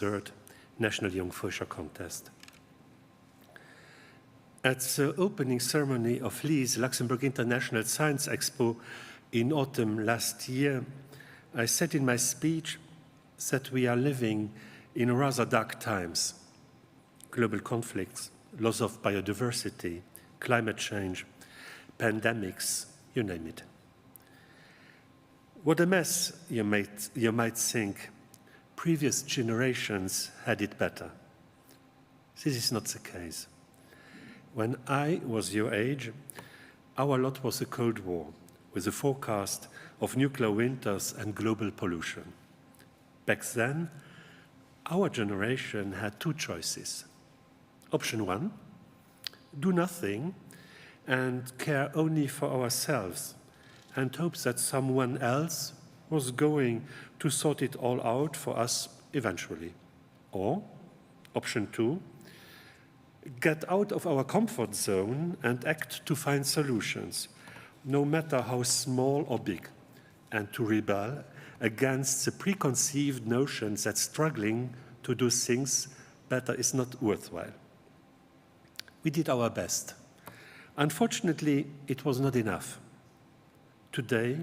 third National Jonk Fuerscher contest. At the opening ceremony of LISE, Luxembourg International Science Expo, in autumn last year, I said in my speech that we are living in rather dark times. Global conflicts, loss of biodiversity, climate change, pandemics, you name it. What a mess, you might think. Previous generations had it better. This is not the case. When I was your age, our lot was a Cold War, with a forecast of nuclear winters and global pollution. Back then, our generation had two choices. Option one, do nothing and care only for ourselves and hope that someone else was going to sort it all out for us eventually. Or, option two, get out of our comfort zone and act to find solutions, no matter how small or big, and to rebel against the preconceived notions that struggling to do things better is not worthwhile. We did our best. Unfortunately, it was not enough. Today,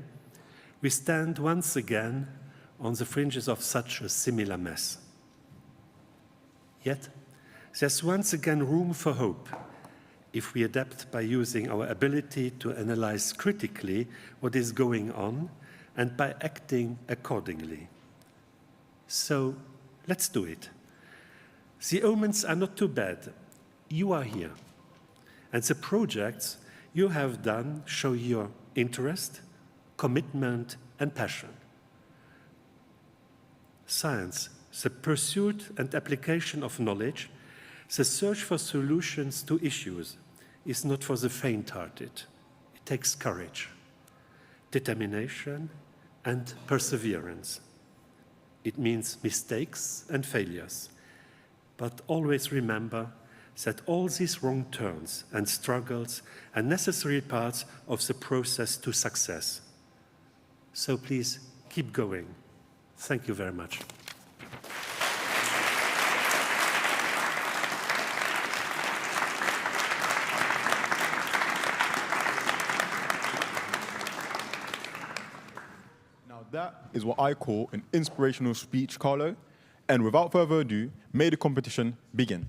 we stand once again on the fringes of such a similar mess. Yet, there's once again room for hope if we adapt by using our ability to analyze critically what is going on and by acting accordingly. So, let's do it. The omens are not too bad. You are here. And the projects you have done show your interest, commitment, and passion. Science, the pursuit and application of knowledge, the search for solutions to issues, is not for the faint-hearted. It takes courage, determination, and perseverance. It means mistakes and failures. But always remember that all these wrong turns and struggles are necessary parts of the process to success. So please keep going. Thank you very much. Now that is what I call an inspirational speech, Carlo. And without further ado, may the competition begin.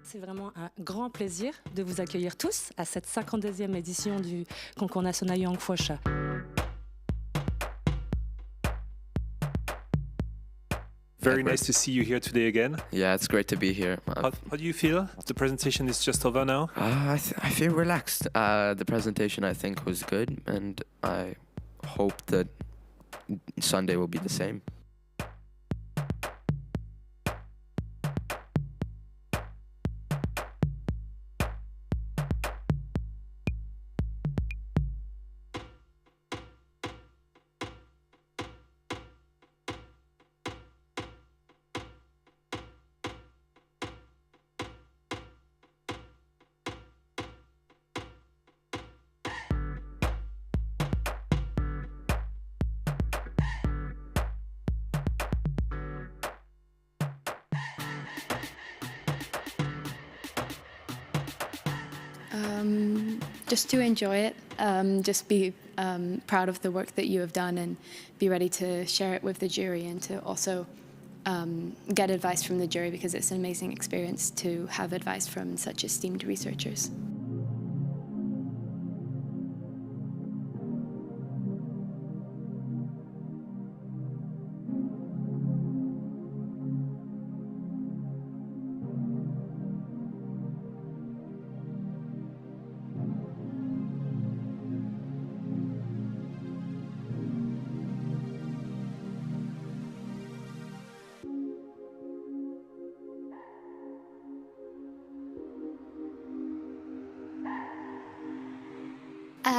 C'est vraiment un grand plaisir de vous accueillir tous à cette 52e édition du concours national Jonk Fuerscher. Very nice to see you here today again. Yeah, it's great to be here. How do you feel? The presentation is just over now. I feel relaxed. The presentation, I think, was good, and I hope that Sunday will be the same. Just to enjoy it, just be proud of the work that you have done and be ready to share it with the jury and to also get advice from the jury because it's an amazing experience to have advice from such esteemed researchers.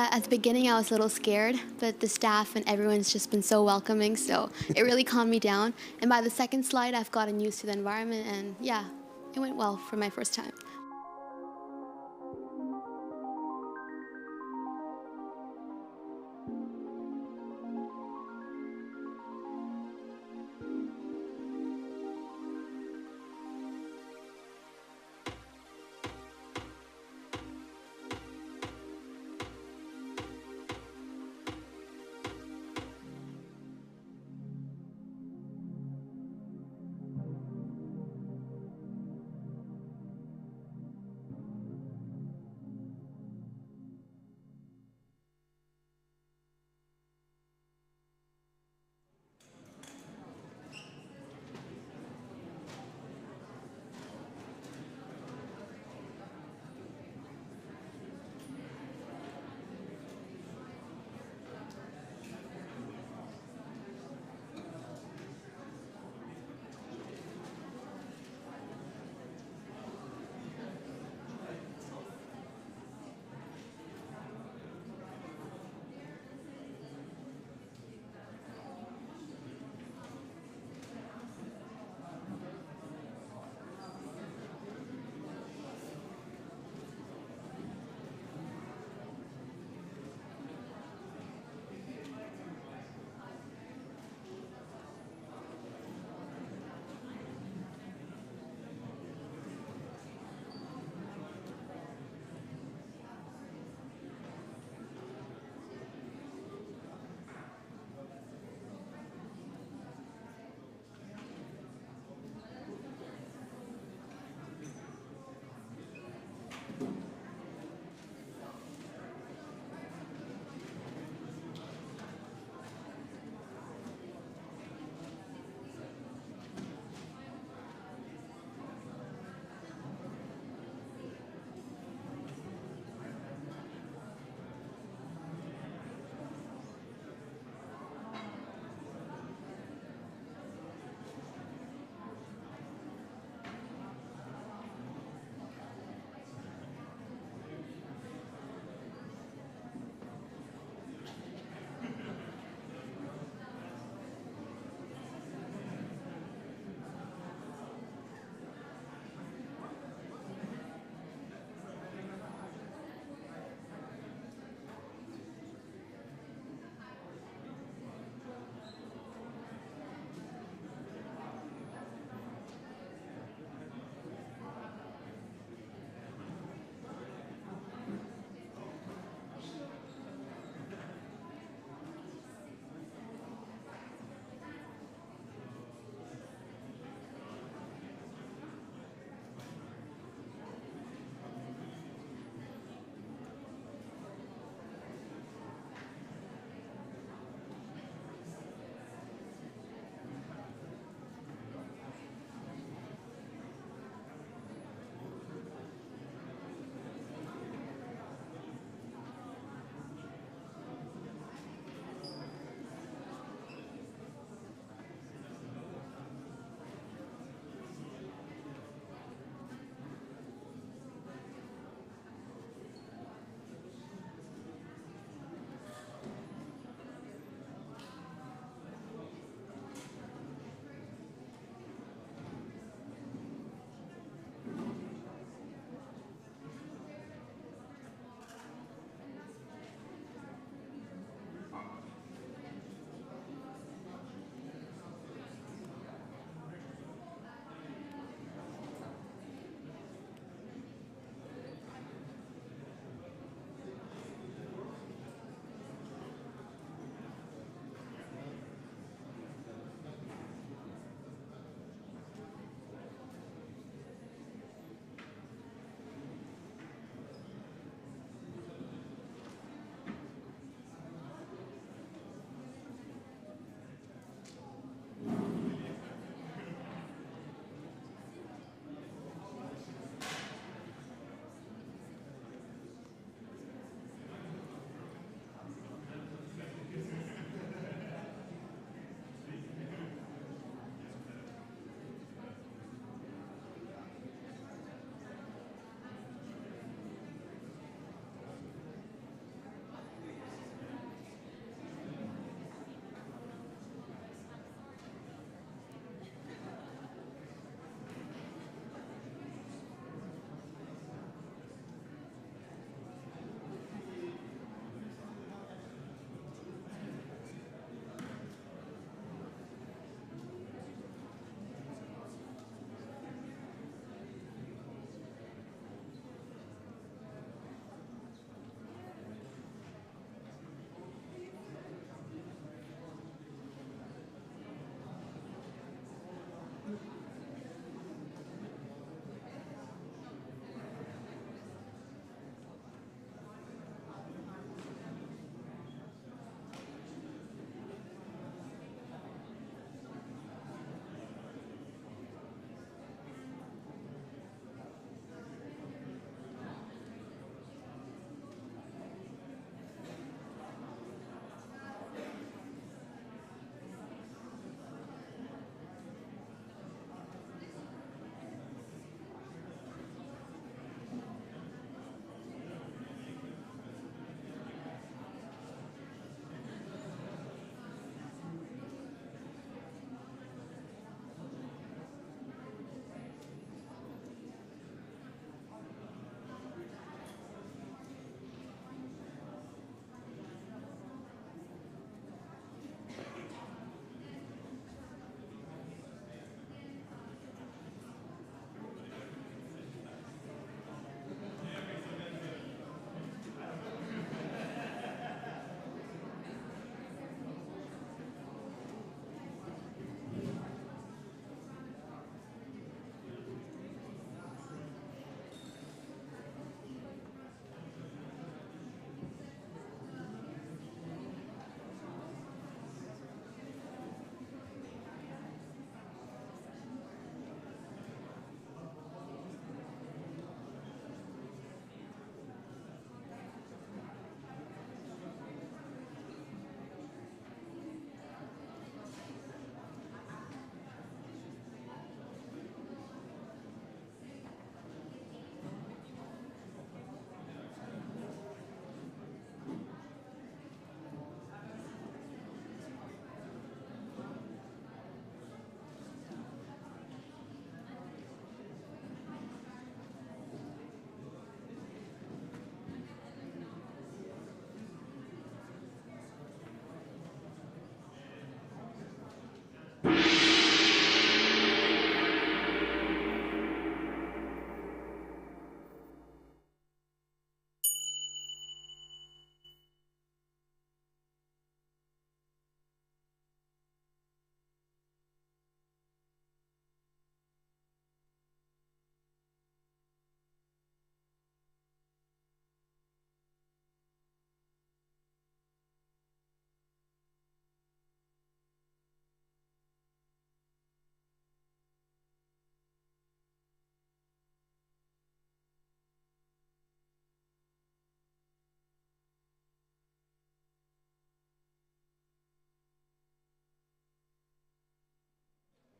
At the beginning, I was a little scared, but the staff and everyone's just been so welcoming, so it really calmed me down. And by the second slide, I've gotten used to the environment, and yeah, it went well for my first time.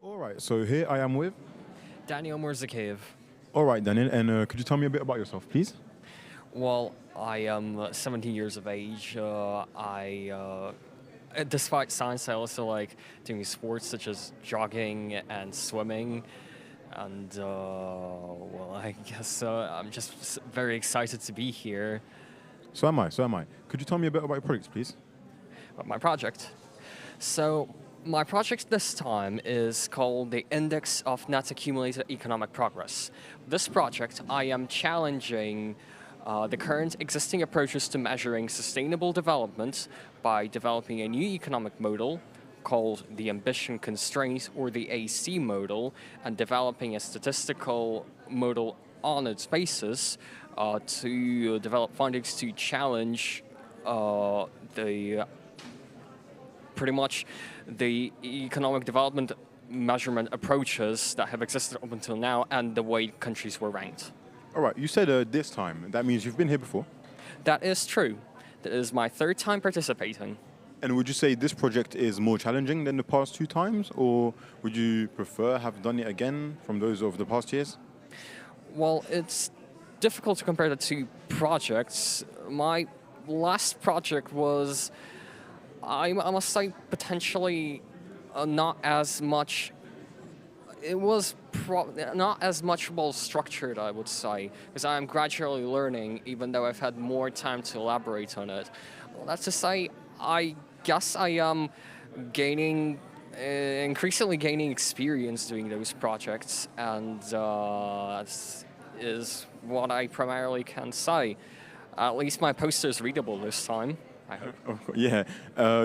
All right, so here I am with. Daniel Murzakev. All right, Daniel, and could you tell me a bit about yourself, please? Well, I am 17 years of age. Despite science, I also like doing sports such as jogging and swimming. And, well, I guess I'm just very excited to be here. So am I. Could you tell me a bit about your project, please? About my project. So, my project this time is called the Index of Net Accumulated Economic Progress. This project, I am challenging the current existing approaches to measuring sustainable development by developing a new economic model called the ambition constraint, or the AC model, and developing a statistical model on its basis to develop findings to challenge pretty much the economic development measurement approaches that have existed up until now and the way countries were ranked. All right, you said this time. That means you've been here before? That is true. That is my third time participating. And would you say this project is more challenging than the past 2 times, or would you prefer have done it again from those of the past years? Well, it's difficult to compare the 2 projects. My last project was, I must say, potentially not as much. It was not as much well structured, I would say, because I am gradually learning, even though I've had more time to elaborate on it. Well, that's to say, I guess I am increasingly gaining experience doing those projects, and that is what I primarily can say. At least my poster is readable this time, I hope. Yeah.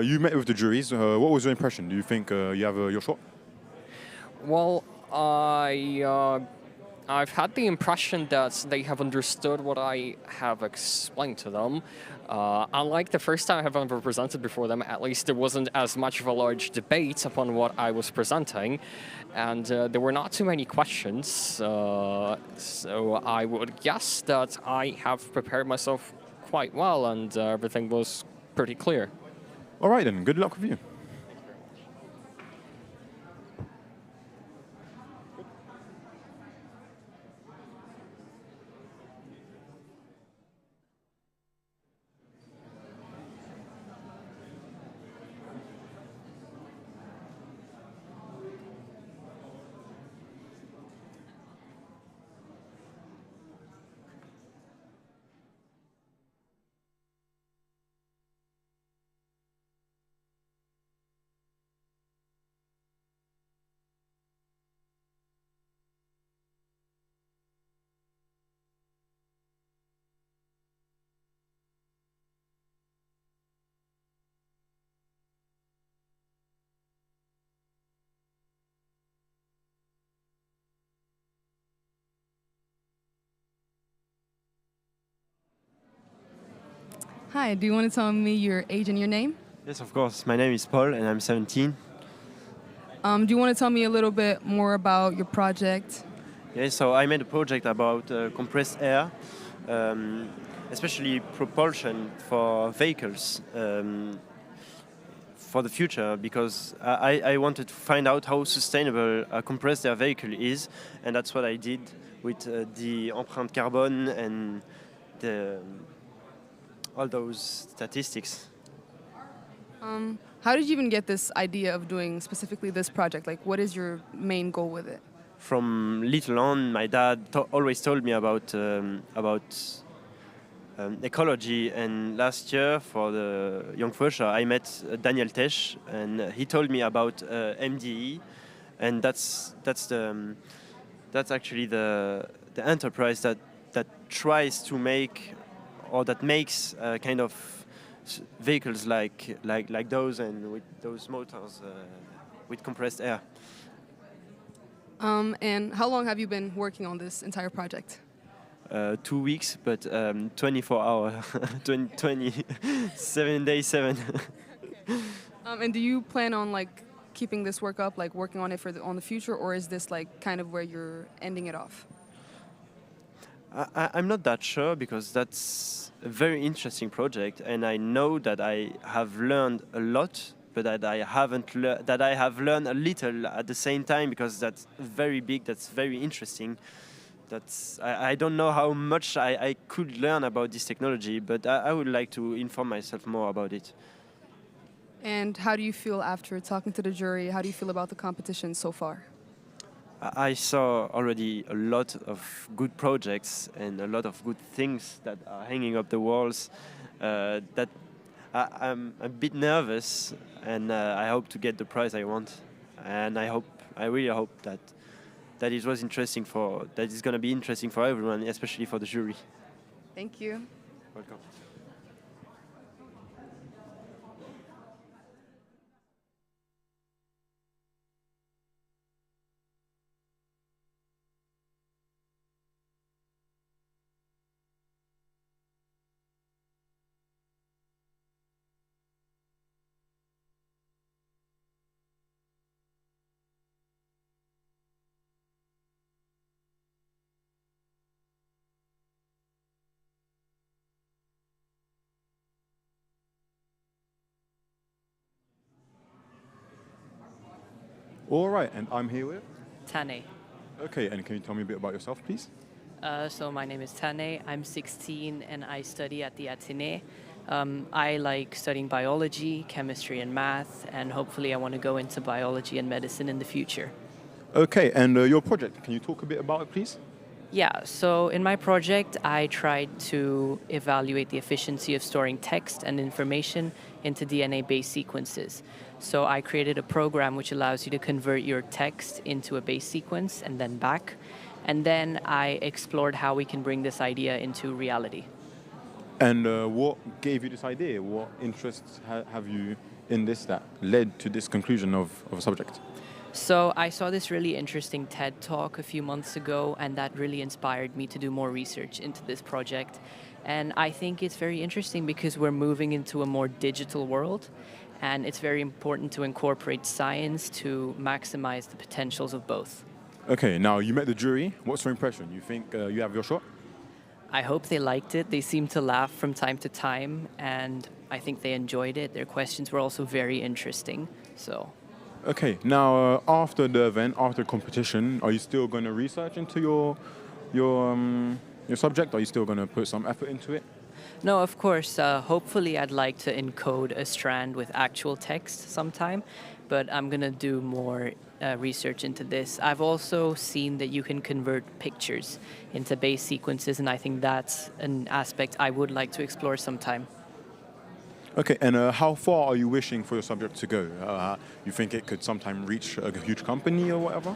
You met with the juries. What was your impression? Do you think you have your shot? Well, I've had the impression that they have understood what I have explained to them. Unlike the first time I have ever presented before them, at least there wasn't as much of a large debate upon what I was presenting, and there were not too many questions. So I would guess that I have prepared myself quite well, and everything was pretty clear. All right, then. Good luck with you. Hi, do you want to tell me your age and your name? Yes, of course. My name is Paul and I'm 17. Do you want to tell me a little bit more about your project? Yes, so I made a project about compressed air, especially propulsion for vehicles for the future, because I wanted to find out how sustainable a compressed air vehicle is, and that's what I did with the empreinte carbon and all those statistics. How did you even get this idea of doing specifically this project? Like, what is your main goal with it? From little on, my dad always told me about ecology, and last year for the Jonk Fuerscher, I met Daniel Tesch, and he told me about MDE, and that's actually the enterprise that tries to make, or that makes kind of vehicles like those, and with those motors with compressed air. And how long have you been working on this entire project? 2 weeks, but 24 hours, 27 days, 7. And do you plan on like keeping this work up, like working on it on the future, or is this like kind of where you're ending it off? I'm not that sure, because that's a very interesting project, and I know that I have learned a lot but that I haven't that I have learned a little at the same time, because that's very big, that's very interesting. I don't know how much I could learn about this technology, but I would like to inform myself more about it. And how do you feel after talking to the jury? How do you feel about the competition so far? I saw already a lot of good projects and a lot of good things that are hanging up the walls. That I'm a bit nervous, and I hope to get the prize I want. And I really hope that it was interesting that it's going to be interesting for everyone, especially for the jury. Thank you. Welcome. All right, and I'm here with. Tane. Okay, and can you tell me a bit about yourself, please? So my name is Tane. I'm 16 and I study at the Athénée. I like studying biology, chemistry, and math, and hopefully I want to go into biology and medicine in the future. Okay, and your project, can you talk a bit about it, please? Yeah, so in my project, I tried to evaluate the efficiency of storing text and information into DNA-based sequences. So I created a program which allows you to convert your text into a base sequence and then back. And then I explored how we can bring this idea into reality. And what gave you this idea? What interests have you in this that led to this conclusion of a subject? So I saw this really interesting TED Talk a few months ago, and that really inspired me to do more research into this project. And I think it's very interesting because we're moving into a more digital world, and it's very important to incorporate science to maximize the potentials of both. Okay, now you met the jury. What's your impression? You think you have your shot? I hope they liked it. They seemed to laugh from time to time, and I think they enjoyed it. Their questions were also very interesting. So. Okay, now after the event, after the competition, are you still going to research into your subject? Are you still going to put some effort into it? No, of course. Hopefully, I'd like to encode a strand with actual text sometime, but I'm going to do more research into this. I've also seen that you can convert pictures into base sequences, and I think that's an aspect I would like to explore sometime. Okay, and how far are you wishing for your subject to go? You think it could sometime reach a huge company or whatever?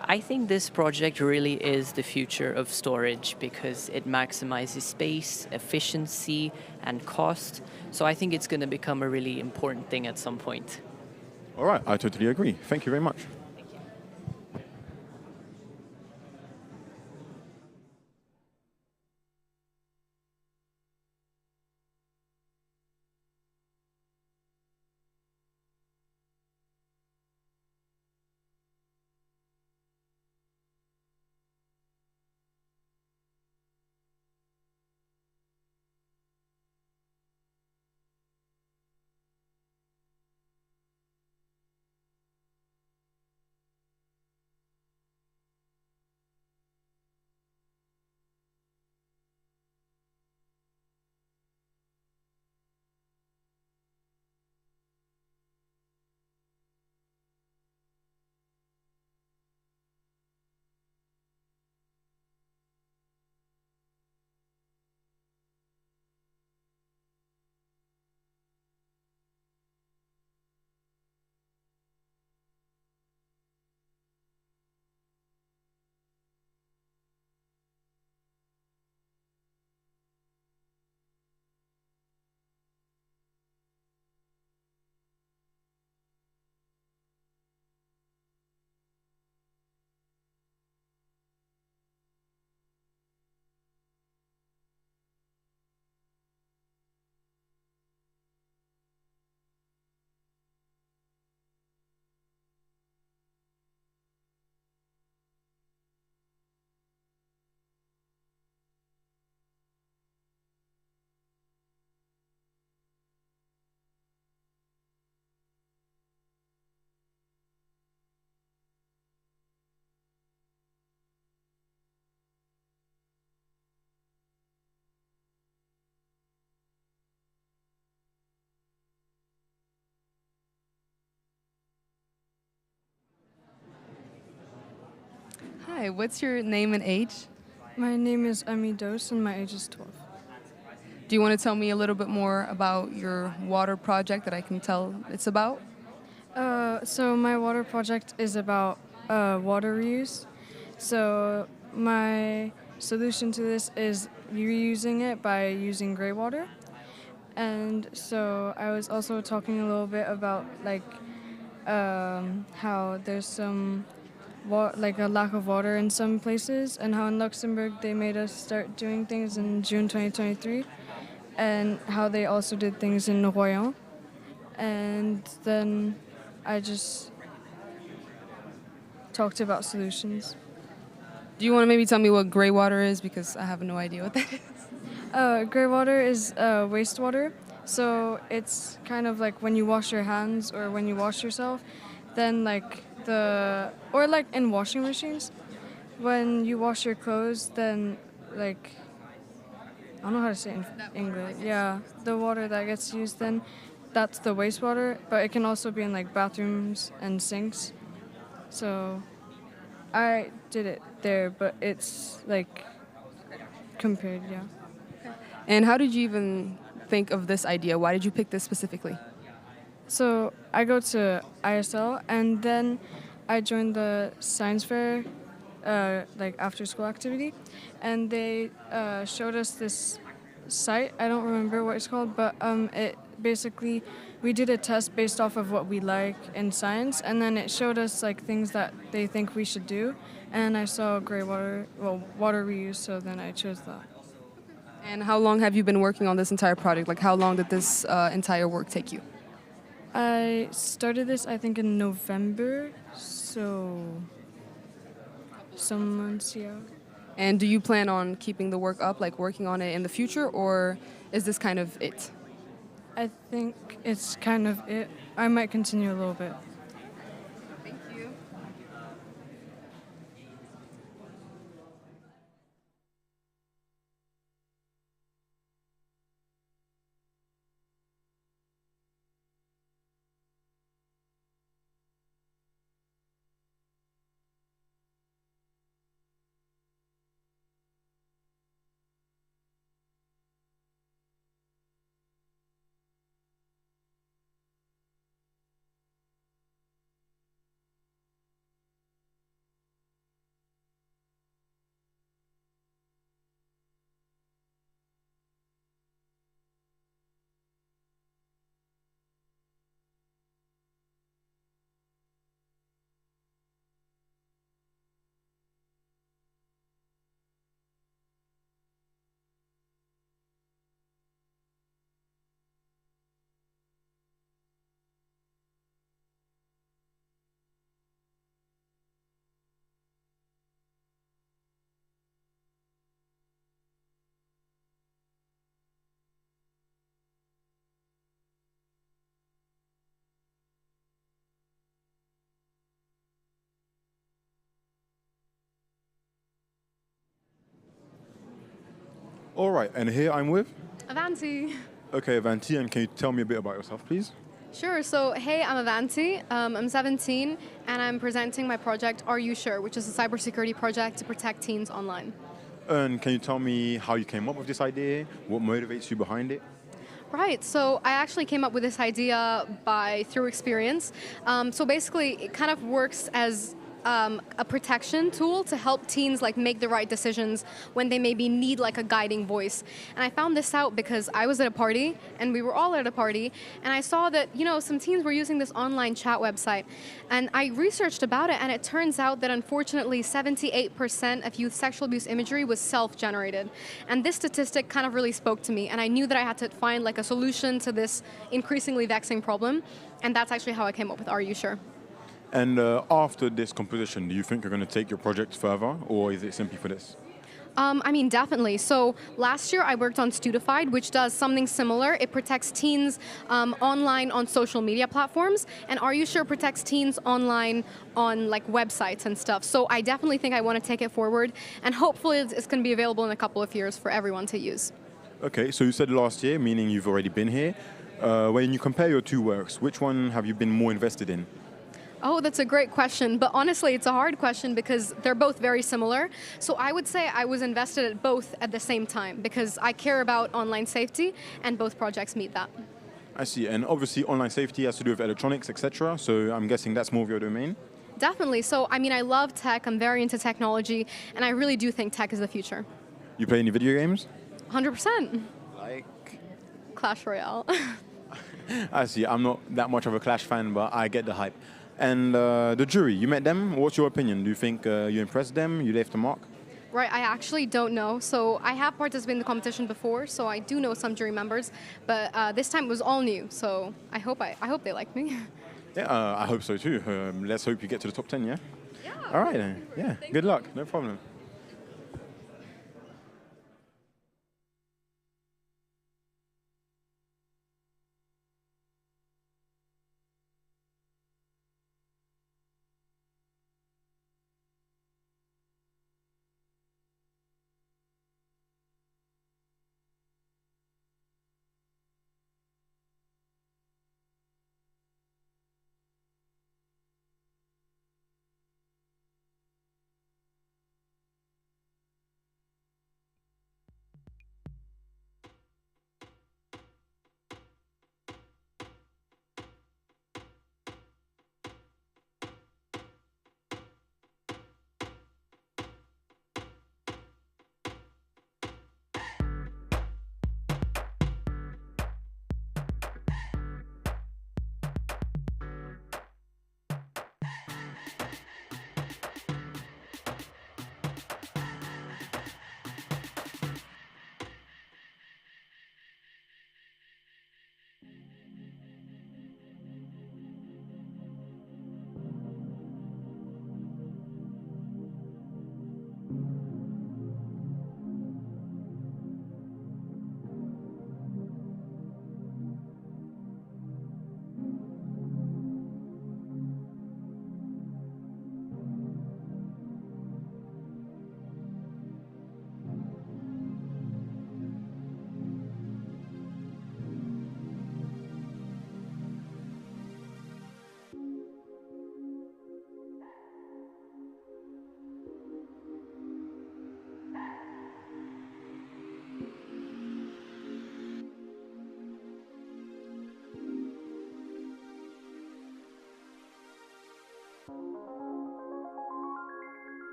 I think this project really is the future of storage because it maximizes space, efficiency, and cost. So I think it's going to become a really important thing at some point. All right, I totally agree. Thank you very much. Hi, what's your name and age? My name is Ami Dos and my age is 12. Do you want to tell me a little bit more about your water project that I can tell it's about? So my water project is about water reuse. So my solution to this is reusing it by using gray water. And so I was also talking a little bit about like how there's some like a lack of water in some places, and how in Luxembourg they made us start doing things in June 2023, and how they also did things in Royan. And then I just talked about solutions. Do you want to maybe tell me what gray water is, because I have no idea what that is? Gray water is wastewater. So it's kind of like when you wash your hands or when you wash yourself, then like or like in washing machines, when you wash your clothes, then like, I don't know how to say it in English. Yeah, the water that gets used then, that's the wastewater, but it can also be in like bathrooms and sinks. So I did it there, but it's like compared, yeah. And how did you even think of this idea? Why did you pick this specifically? So I go to ISL, and then I joined the science fair, like after school activity, and they showed us this site. I don't remember what it's called, but it basically, we did a test based off of what we like in science, and then it showed us like things that they think we should do, and I saw gray water, well, water reuse, so then I chose that. And how long have you been working on this entire project? Like, how long did this entire work take you? I started this, I think, in November, so some months, yeah. And do you plan on keeping the work up, like working on it in the future, or is this kind of it? I think it's kind of it. I might continue a little bit. Thank you. All right, and here I'm with? Avanti. Okay, Avanti, and can you tell me a bit about yourself, please? Sure. So, hey, I'm Avanti. I'm 17, and I'm presenting my project, Are You Sure?, which is a cybersecurity project to protect teens online. And can you tell me how you came up with this idea? What motivates you behind it? Right. So I actually came up with this idea through experience. So basically, it kind of works as a protection tool to help teens like make the right decisions when they maybe need like a guiding voice. And I found this out because I was at a party, and we were all at a party, and I saw that, you know, some teens were using this online chat website. And I researched about it, and it turns out that unfortunately 78% of youth sexual abuse imagery was self-generated. And this statistic kind of really spoke to me, and I knew that I had to find like a solution to this increasingly vexing problem. And that's actually how I came up with Are You Sure? And after this composition, do you think you're going to take your project further, or is it simply for this? I mean, definitely. So last year I worked on Studified, which does something similar. It protects teens online on social media platforms, and Are You Sure protects teens online on like websites and stuff. So I definitely think I want to take it forward, and hopefully it's going to be available in a couple of years for everyone to use. Okay, so you said last year, meaning you've already been here. When you compare your two works, which one have you been more invested in? Oh, that's a great question. But honestly, it's a hard question because they're both very similar. So I would say I was invested at both at the same time because I care about online safety and both projects meet that. I see. And obviously online safety has to do with electronics, etc. So I'm guessing that's more of your domain. Definitely. So, I mean, I love tech. I'm very into technology. And I really do think tech is the future. You play any video games? 100%. Like? Clash Royale. I see. I'm not that much of a Clash fan, but I get the hype. And the jury, you met them. What's your opinion? Do you think you impressed them? You left a mark? Right, I actually don't know. So I have participated in the competition before, so I do know some jury members. But this time it was all new, so I hope they like me. Yeah, I hope so too. Let's hope you get to the top 10, yeah? Yeah. All right then. Yeah, good luck. No problem.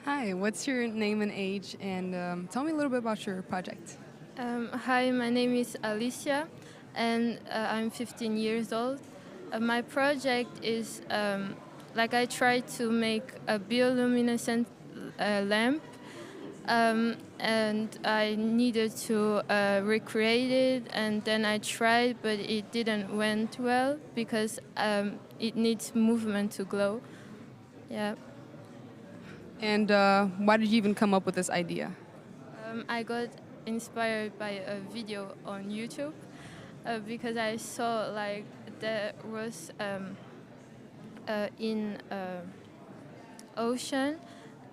Hi, what's your name and age? And tell me a little bit about your project. Hi, my name is Alicia, and I'm 15 years old. My project is I tried to make a bioluminescent lamp, and I needed to recreate it, and then I tried, but it didn't went well because it needs movement to glow. Yeah. And why did you even come up with this idea? I got inspired by a video on YouTube because I saw there was in ocean,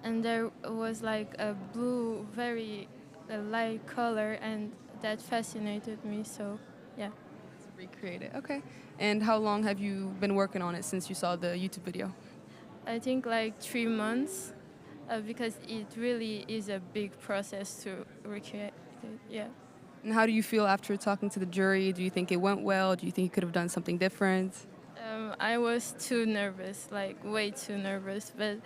and there was a blue, very light color, and that fascinated me. So yeah. Recreate it. Okay. And how long have you been working on it since you saw the YouTube video? I think 3 months. Because it really is a big process to recreate it, yeah. And how do you feel after talking to the jury? Do you think it went well? Do you think you could have done something different? I was too nervous, way too nervous. But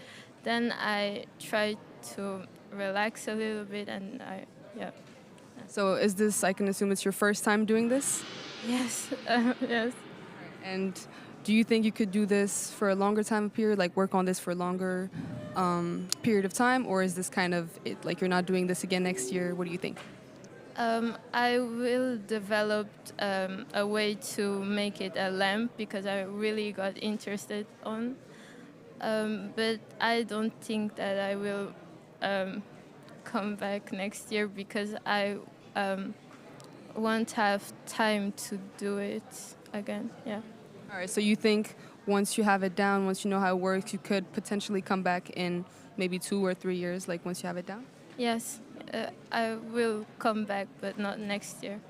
then I tried to relax a little bit, and yeah. So is this, I can assume it's your first time doing this? Yes, yes. And do you think you could do this for a longer time period, work on this for a longer period of time, or is this kind of it, you're not doing this again next year? What do you think? I will develop a way to make it a lamp because I really got interested on. But I don't think that I will come back next year because I won't have time to do it again. Yeah. All right. So you think once you have it down, once you know how it works, you could potentially come back in maybe 2 or 3 years, once you have it down? Yes, I will come back, but not next year.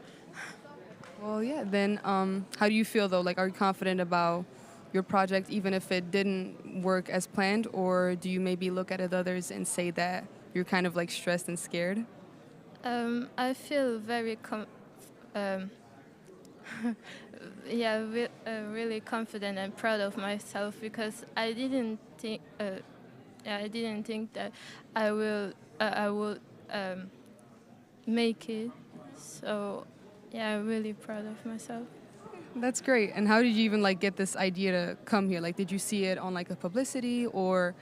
Well, yeah. Then, how do you feel though? Like, are you confident about your project, even if it didn't work as planned, or do you maybe look at others and say that you're kind of like stressed and scared? I feel very really confident and proud of myself because I didn't think that I would make it. So yeah, I'm really proud of myself. That's great. And how did you even like get this idea to come here? Like, did you see it on like a publicity, or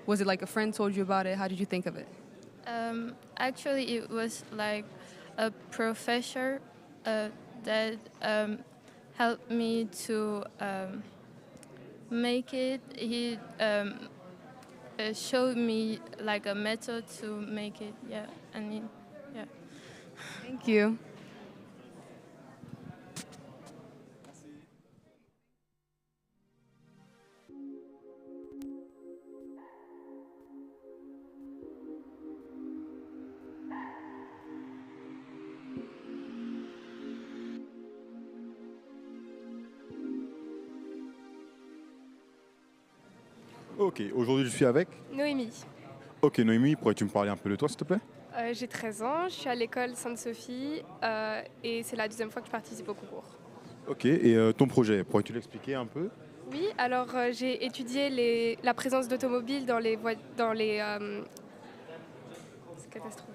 was it like a friend told you about it? How did you think of it? Actually, it was like a professor that helped me to make it. He showed me like a method to make it. Yeah, yeah. Thank you. Ok, aujourd'hui je suis avec. Noémie. Ok, Noémie, pourrais-tu me parler un peu de toi, s'il te plaît? J'ai 13 ans, je suis à l'école Sainte-Sophie et c'est la deuxième fois que je participe au concours. Ok, et ton projet, pourrais-tu l'expliquer un peu? Oui, alors j'ai étudié la présence d'automobiles dans les c'est catastrophique.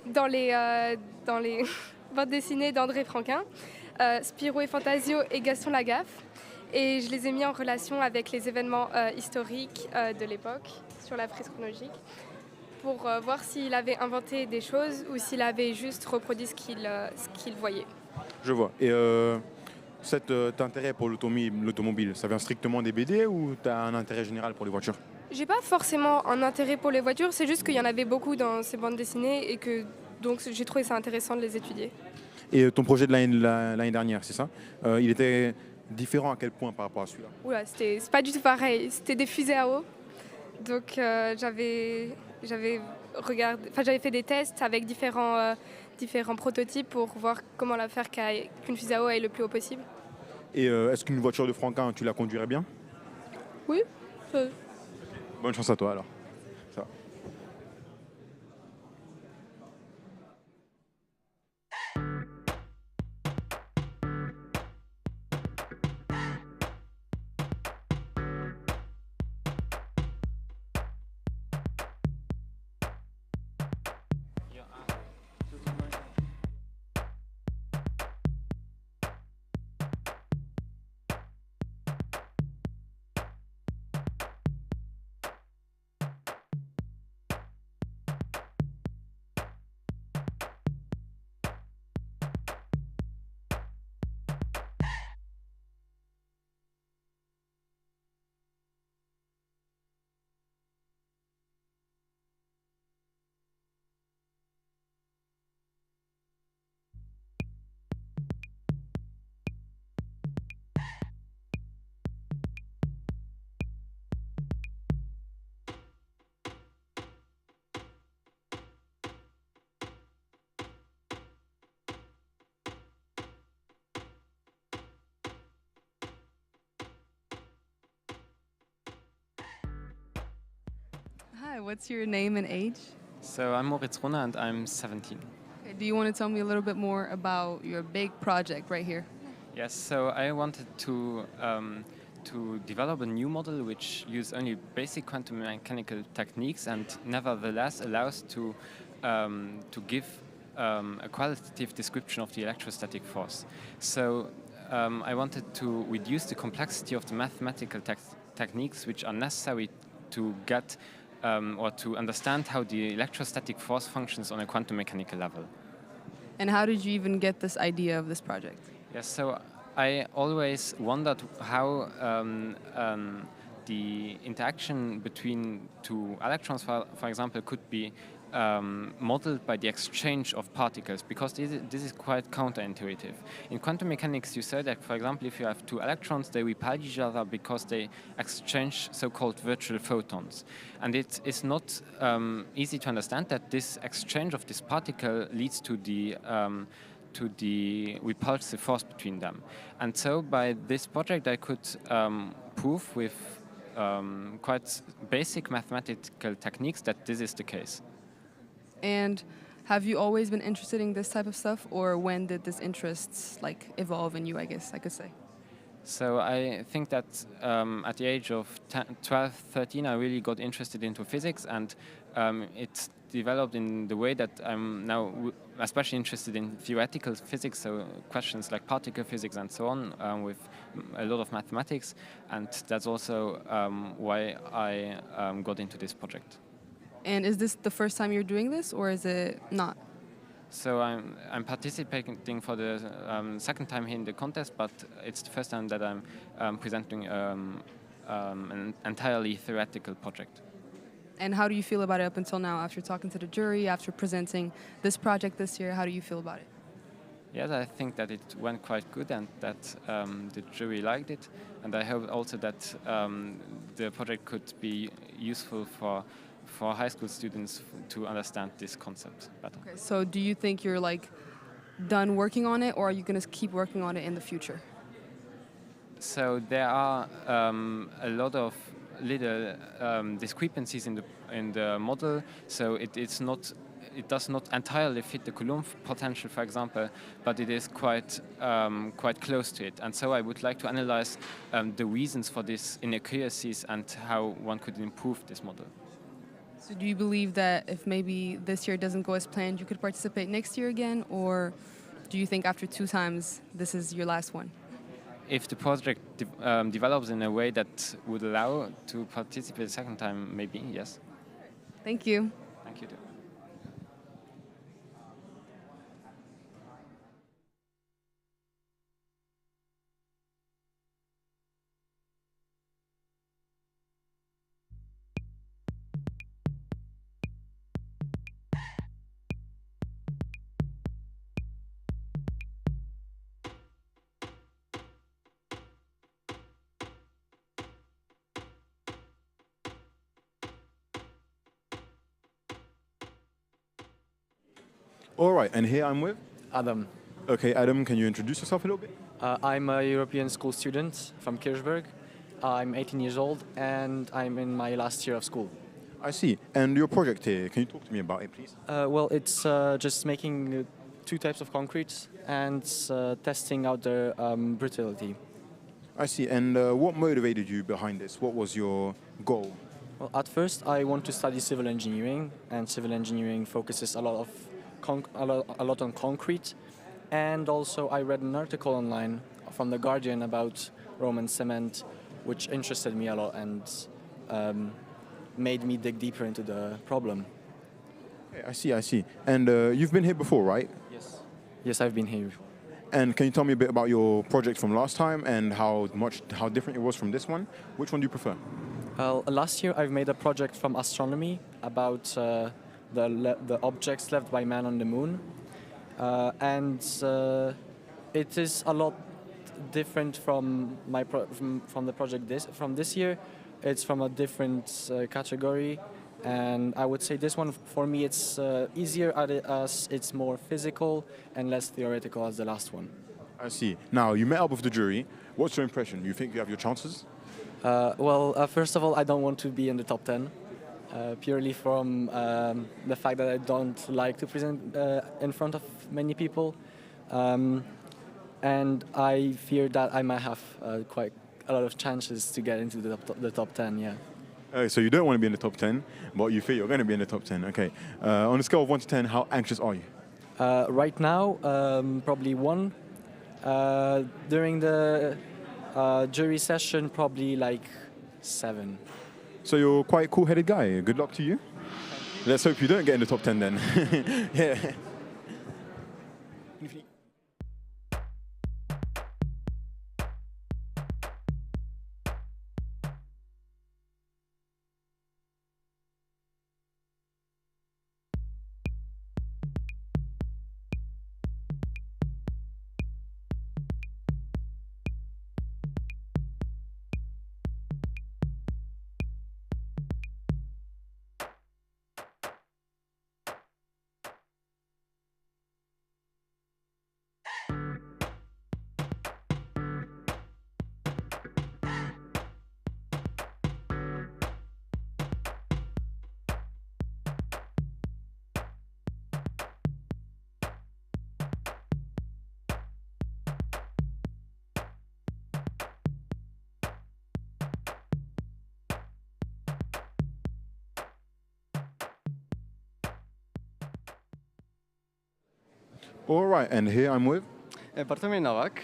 Dans les bandes dessinées d'André Franquin, Spirou et Fantasio et Gaston Lagaffe. Et je les ai mis en relation avec les événements historiques de l'époque sur la frise chronologique pour voir s'il avait inventé des choses ou s'il avait juste reproduit ce qu'il voyait. Je vois. Et cet intérêt pour l'automobile, ça vient strictement des BD ou tu as un intérêt général pour les voitures? J'ai pas forcément un intérêt pour les voitures, c'est juste qu'il y en avait beaucoup dans ces bandes dessinées et que donc j'ai trouvé ça intéressant de les étudier. Et ton projet de l'année dernière, c'est ça? Il était différent à quel point par rapport à celui-là? Oula, c'est pas du tout pareil. C'était des fusées à eau. Donc j'avais fait des tests avec différents prototypes pour voir comment la faire qu'une fusée à eau aille le plus haut possible. Et est-ce qu'une voiture de Franquin, tu la conduirais bien? Oui. Bonne chance à toi alors. Ça va. Hi, what's your name and age? So I'm Moritz Runner and I'm 17. Okay, do you want to tell me a little bit more about your big project right here? Yes, so I wanted to develop a new model which uses only basic quantum mechanical techniques and nevertheless allows to give a qualitative description of the electrostatic force. So I wanted to reduce the complexity of the mathematical techniques which are necessary to get or to understand how the electrostatic force functions on a quantum mechanical level. And how did you even get this idea of this project? Yes, so I always wondered how the interaction between two electrons, for example, could be modeled by the exchange of particles, because this is quite counterintuitive. In quantum mechanics, you say that, for example, if you have two electrons, they repel each other because they exchange so-called virtual photons. And it is not easy to understand that this exchange of this particle leads to the repulsive force between them. And so by this project, I could prove with quite basic mathematical techniques that this is the case. And have you always been interested in this type of stuff, or when did this interest like evolve in you, I guess I could say? So I think that at the age of 12, 13, I really got interested into physics, and it developed in the way that I'm now especially interested in theoretical physics, so questions like particle physics and so on, with a lot of mathematics, and that's also why I got into this project. And is this the first time you're doing this, or is it not? So I'm participating for the second time here in the contest, but it's the first time that I'm presenting an entirely theoretical project. And how do you feel about it up until now, after talking to the jury, after presenting this project this year? How do you feel about it? Yes, I think that it went quite good, and that the jury liked it, and I hope also that the project could be useful for high school students to understand this concept better. Okay, so do you think you're like done working on it, or are you going to keep working on it in the future? So there are a lot of little discrepancies in the model. So it does not entirely fit the Coulomb potential, for example, but it is quite close to it. And so I would like to analyze the reasons for these inaccuracies and how one could improve this model. So do you believe that if maybe this year doesn't go as planned, you could participate next year again, or do you think after 2 times this is your last one? If the project develops in a way that would allow to participate a second time, maybe, yes. Thank you. Thank you too. All right, and here I'm with Adam. Okay, Adam, can you introduce yourself a little bit? I'm a European school student from Kirchberg. I'm 18 years old and I'm in my last year of school. I see. And your project here, can you talk to me about it, please? Well, it's just making 2 types of concrete and testing out their brittlity. I see. And what motivated you behind this? What was your goal? Well, at first, I want to study civil engineering, and civil engineering focuses a lot on concrete. And also, I read an article online from The Guardian about Roman cement, which interested me a lot and made me dig deeper into the problem. Okay, I see. And you've been here before, right? Yes. Yes, I've been here. And can you tell me a bit about your project from last time and how different it was from this one? Which one do you prefer? Well, last year I've made a project from astronomy about the objects left by man on the moon. It is a lot different from from the project from this year. It's from a different category, and I would say this one for me it's easier as it's more physical and less theoretical as the last one. I see. Now you met up with the jury. What's your impression? You think you have your chances? First of all, I don't want to be in the top 10. Purely from the fact that I don't like to present in front of many people. And I fear that I might have quite a lot of chances to get into the top 10, yeah. So you don't want to be in the top 10, but you feel you're going to be in the top 10. Okay. On a scale of 1 to 10, how anxious are you? Right now, probably 1. During the jury session, probably like 7. So you're quite a cool-headed guy. Good luck to you. Let's hope you don't get in the top 10 then. Yeah. All right, and here I'm with? Bartłomiej Nowak.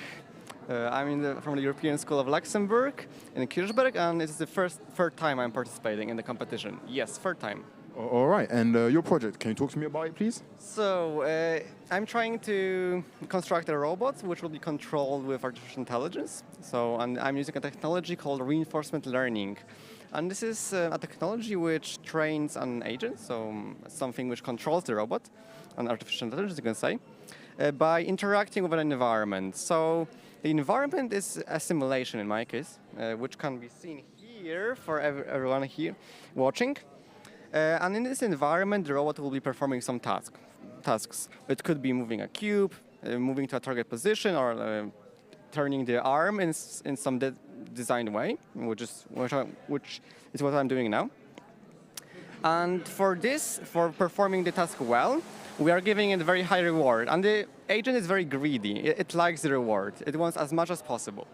From the European School of Luxembourg in Kirchberg, and it's the third time I'm participating in the competition. Yes, third time. All right, and your project, can you talk to me about it, please? So, I'm trying to construct a robot which will be controlled with artificial intelligence. So, and I'm using a technology called reinforcement learning. And this is a technology which trains an agent, so something which controls the robot, an artificial intelligence, you can say, by interacting with an environment. So, the environment is a simulation in my case, which can be seen here for everyone here watching. And in this environment, the robot will be performing some tasks. It could be moving a cube, moving to a target position, or turning the arm in some designed way, which is what I'm doing now. And for performing the task well, we are giving it a very high reward. And the agent is very greedy. It likes the reward. It wants as much as possible.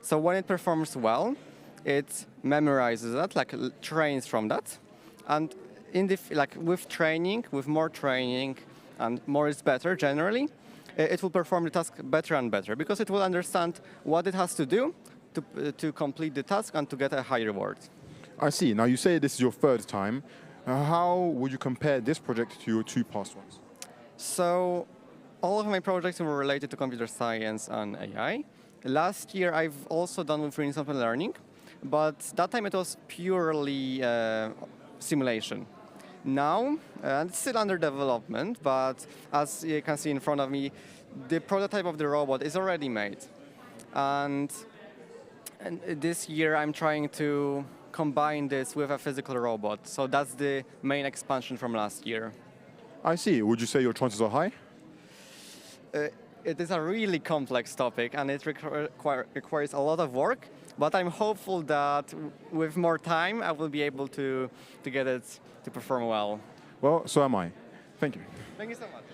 So when it performs well, it memorizes that, trains from that. And with more training, and more is better generally, it will perform the task better and better because it will understand what it has to do to complete the task and to get a high reward. I see. Now you say this is your third time. How would you compare this project to your two past ones? So all of my projects were related to computer science and AI. Last year I've also done with reinforcement learning, but that time it was purely simulation. Now, and it's still under development, but as you can see in front of me, the prototype of the robot is already made. And this year I'm trying to combine this with a physical robot. So that's the main expansion from last year. I see. Would you say your chances are high? It is a really complex topic and it requires a lot of work, but I'm hopeful that with more time I will be able to get it to perform well. Well, so am I. Thank you. Thank you so much.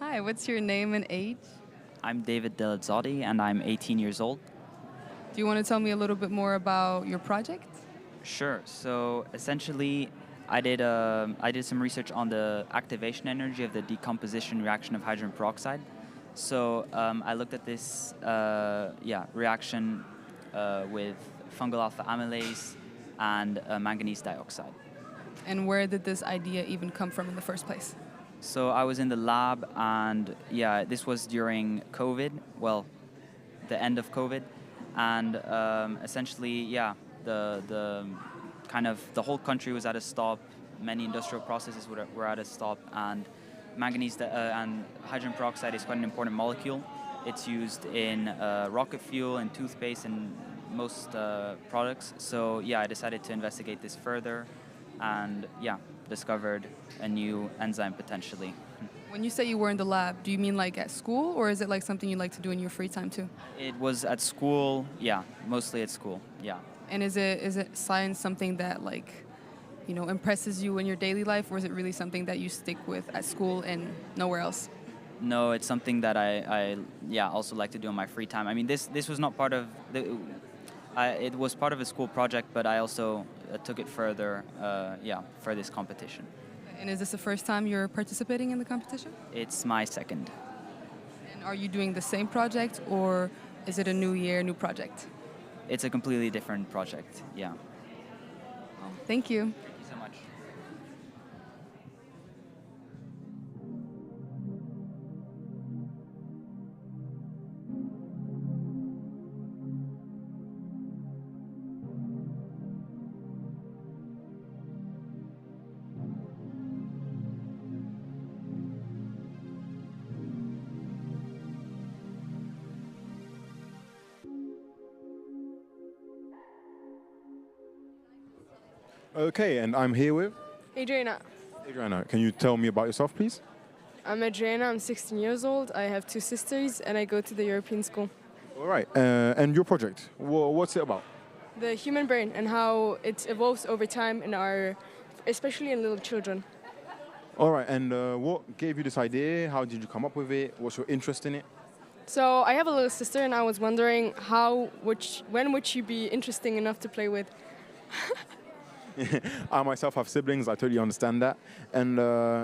Hi, what's your name and age? I'm David Delazzotti, and I'm 18 years old. Do you want to tell me a little bit more about your project? Sure. So essentially, I did some research on the activation energy of the decomposition reaction of hydrogen peroxide. So I looked at this reaction with fungal alpha amylase and manganese dioxide. And where did this idea even come from in the first place? So I was in the lab, and this was during COVID, well, the end of COVID, and essentially, the whole country was at a stop. Many industrial processes were at a stop, and manganese and hydrogen peroxide is quite an important molecule. It's used in rocket fuel and toothpaste and most products. So I decided to investigate this further, and discovered a new enzyme potentially. When you say you were in the lab, do you mean like at school, or is it like something you like to do in your free time too? It was at school, mostly at school, And is it science something that impresses you in your daily life, or is it really something that you stick with at school and nowhere else? No, it's something that I also like to do in my free time. I mean, this was not part of it was part of a school project, but I also took it further, for this competition. And is this the first time you're participating in the competition? It's my second. And are you doing the same project, or is it a new year, new project? It's a completely different project, Well, thank you. Thank you so much. Okay, and I'm here with Adriana. Adriana. Can you tell me about yourself, please? I'm Adriana, I'm 16 years old, I have 2 sisters, and I go to the European school. All right, and your project, what's it about? The human brain and how it evolves over time in especially in little children. All right, and what gave you this idea? How did you come up with it? What's your interest in it? So I have a little sister, and I was wondering when would she be interesting enough to play with? I myself have siblings, I totally understand that. And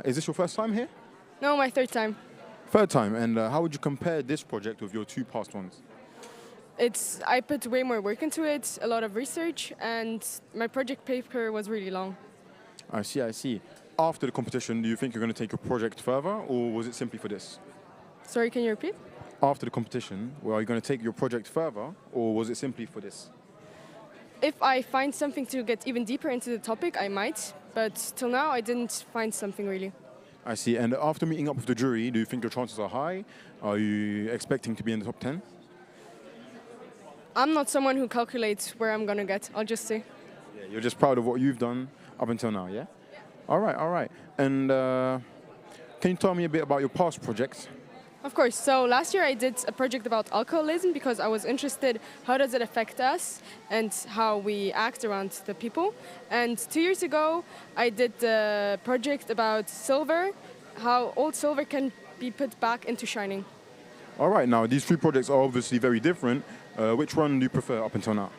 is this your first time here? No, my 3rd time. 3rd time, and how would you compare this project with your 2 past ones? I put way more work into it, a lot of research, and my project paper was really long. I see, I see. After the competition, do you think you're going to take your project further, or was it simply for this? Sorry, can you repeat? After the competition, are you going to take your project further, or was it simply for this? If I find something to get even deeper into the topic, I might, but till now I didn't find something really. I see. And after meeting up with the jury, do you think your chances are high? Are you expecting to be in the top 10? I'm not someone who calculates where I'm going to get, I'll just say. Yeah, you're just proud of what you've done up until now, yeah? All right, all right. And can you tell me a bit about your past projects? Of course. So last year I did a project about alcoholism because I was interested how does it affect us and how we act around the people. And 2 years ago I did a project about silver, how old silver can be put back into shining. All right, now these 3 projects are obviously very different. Which one do you prefer up until now?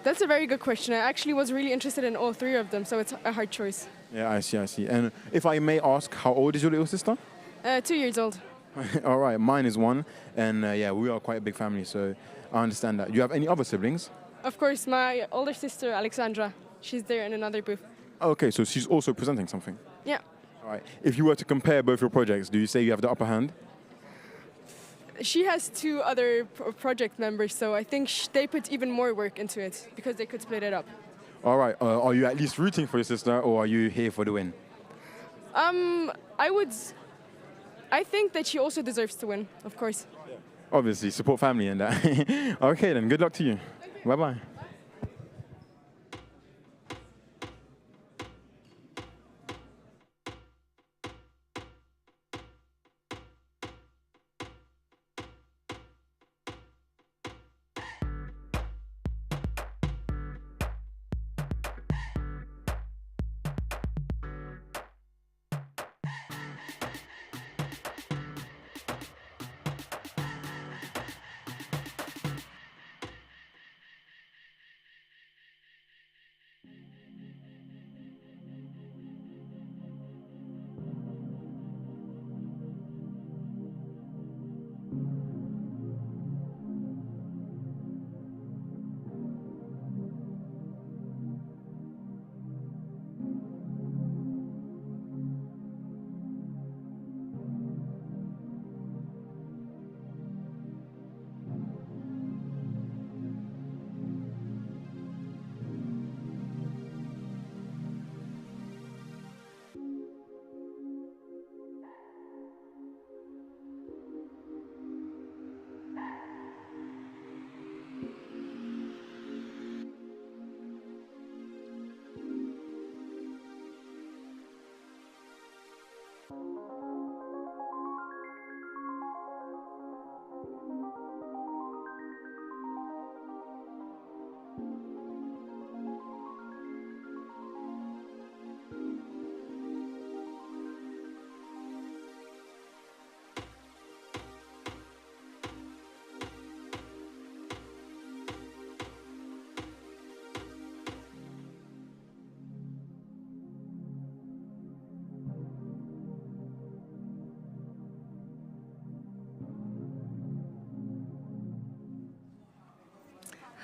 That's a very good question. I actually was really interested in all 3 of them, so it's a hard choice. Yeah, I see, I see. And if I may ask, how old is your little sister? 2 years old. All right, mine is 1, and yeah, we are quite a big family, so I understand that. Do you have any other siblings? Of course, my older sister, Alexandra. She's there in another booth. Okay, so she's also presenting something? Yeah. All right. If you were to compare both your projects, do you say you have the upper hand? She has 2 other project members, so I think they put even more work into it because they could split it up. All right. Are you at least rooting for your sister, or are you here for the win? I think that she also deserves to win, of course. Obviously, support family and that. Okay, then. Good luck to you. Bye-bye.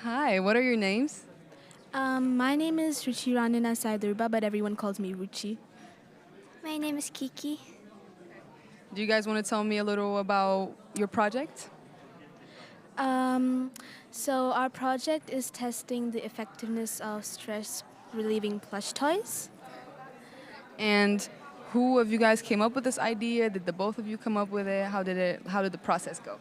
Hi, what are your names? My name is Ruchi Ranina Saidurba, but everyone calls me Ruchi. My name is Kiki. Do you guys want to tell me a little about your project? So our project is testing the effectiveness of stress-relieving plush toys. And who of you guys came up with this idea? Did the both of you come up with it? How did the process go?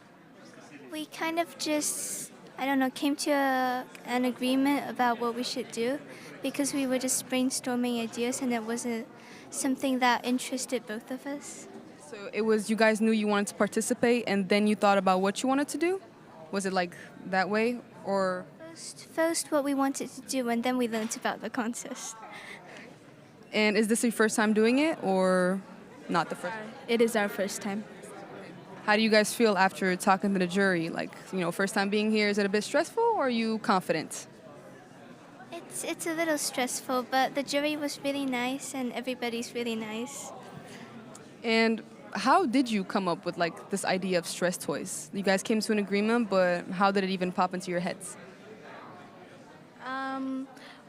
We kind of just, I don't know, came to an agreement about what we should do. because we were just brainstorming ideas and it wasn't something that interested both of us. So it was you guys knew you wanted to participate and then you thought about what you wanted to do? Was it like that way or? First what we wanted to do and then we learned about the contest. And is this your first time doing it or not the first? It is our first time. How do you guys feel after talking to the jury? Like, first time being here, is it a bit stressful or are you confident? It's a little stressful, but the jury was really nice and everybody's really nice. And how did you come up with like this idea of stress toys? You guys came to an agreement, but how did it even pop into your heads?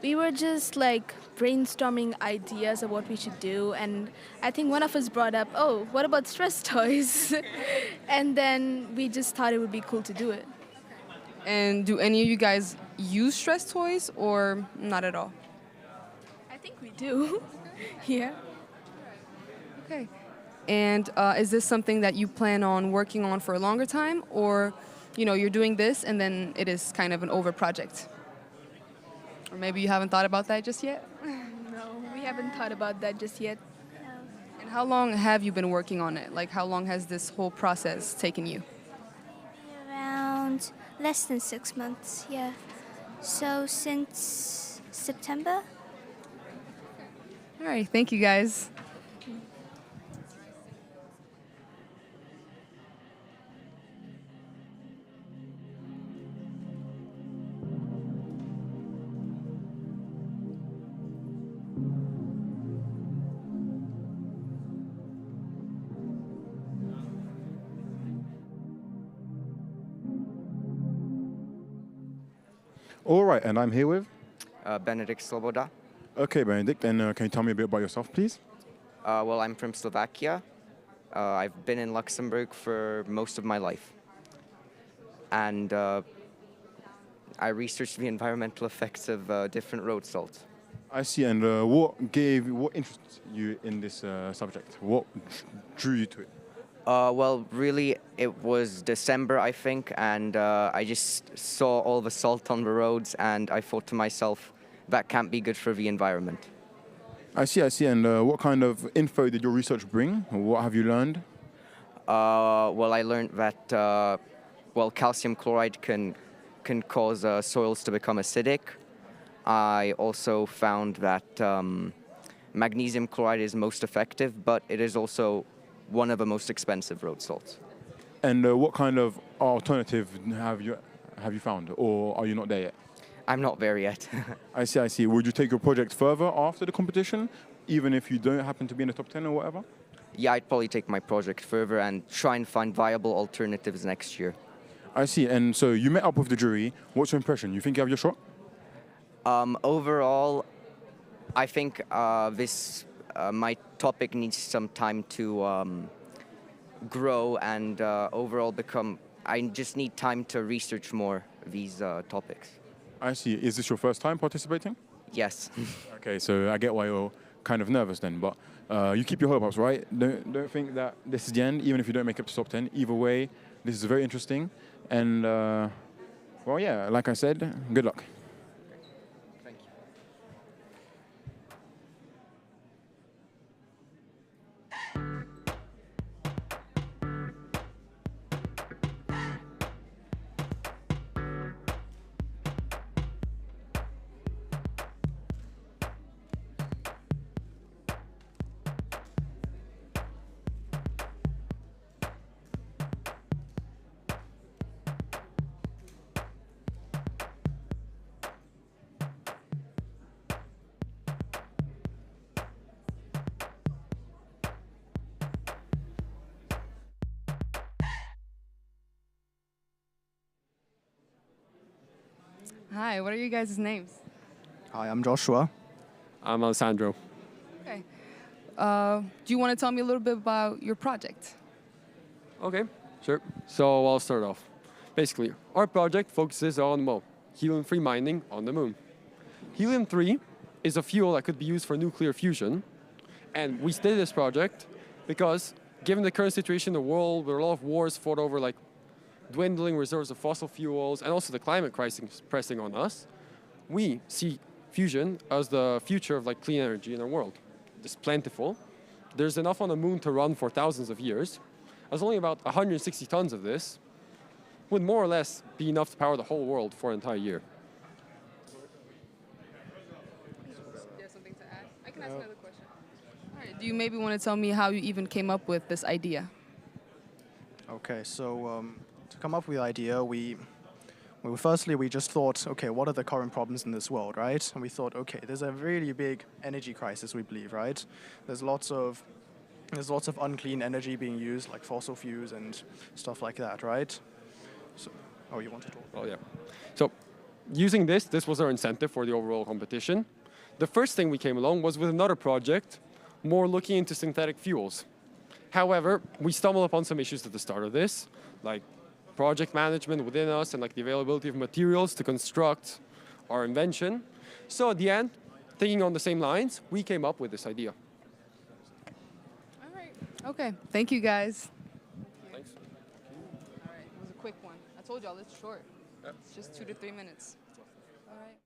We were just like brainstorming ideas of what we should do, and I think one of us brought up, oh, what about stress toys? And then we just thought it would be cool to do it. And do any of you guys use stress toys or not at all? I think we do. Yeah. Okay. And is this something that you plan on working on for a longer time, or you're doing this and then it is kind of an over project? Or maybe you haven't thought about that just yet? No, we haven't thought about that just yet. And how long have you been working on it? Like, how long has this whole process taken you? Around less than 6 months, yeah. So since September. All right, thank you guys. All right, and I'm here with? Benedict Sloboda. Okay, Benedict, and can you tell me a bit about yourself, please? Well, I'm from Slovakia. I've been in Luxembourg for most of my life. And I researched the environmental effects of different road salts. I see, and what interested you in this subject? What drew you to it? Well, really, it was December, I think, and I just saw all the salt on the roads, and I thought to myself, that can't be good for the environment. I see, and what kind of info did your research bring? What have you learned? Well, I learned that, calcium chloride can cause soils to become acidic. I also found that magnesium chloride is most effective, but it is also one of the most expensive road salts. And what kind of alternative have you found, or are you not there yet? I'm not there yet. I see. Would you take your project further after the competition, even if you don't happen to be in the top 10 or whatever? Yeah, I'd probably take my project further and try and find viable alternatives next year. I see. And so you met up with the jury. What's your impression? You think you have your shot? Overall, I think my topic needs some time to grow and overall I just need time to research more these topics. I see. Is this your first time participating? Yes. Okay, so I get why you're kind of nervous then, but you keep your hope ups, right? Don't think that this is the end, even if you don't make it to top 10. Either way, this is very interesting. And, like I said, good luck. Hi, what are you guys' names? Hi, I'm Joshua. I'm Alessandro. Okay. Do you want to tell me a little bit about your project? Okay, sure. So I'll start off. Basically, our project focuses on, helium-3 mining on the moon. Helium-3 is a fuel that could be used for nuclear fusion. And we started this project because, given the current situation in the world, where a lot of wars fought over dwindling reserves of fossil fuels and also the climate crisis pressing on us, we see fusion as the future of like clean energy in our world. It's plentiful. There's enough on the moon to run for thousands of years. There's only about 160 tons of this, would more or less be enough to power the whole world for an entire year. There's something to add? I can ask another question. All right, do you maybe want to tell me how you even came up with this idea? Okay, so to come up with the idea, we firstly just thought, okay, what are the current problems in this world, right? And we thought, okay, there's a really big energy crisis, we believe, right? There's lots of unclean energy being used, like fossil fuels and stuff like that, right? So, oh, you want to talk? Oh, yeah. So using this was our incentive for the overall competition. The first thing we came along was with another project, more looking into synthetic fuels. However, we stumbled upon some issues at the start of this, like project management within us and like the availability of materials to construct our invention. So at the end, thinking on the same lines, we came up with this idea. All right. Okay. Thank you, guys. Thanks. All right. It was a quick one. I told y'all it's short. Yep. It's just 2 to 3 minutes. All right.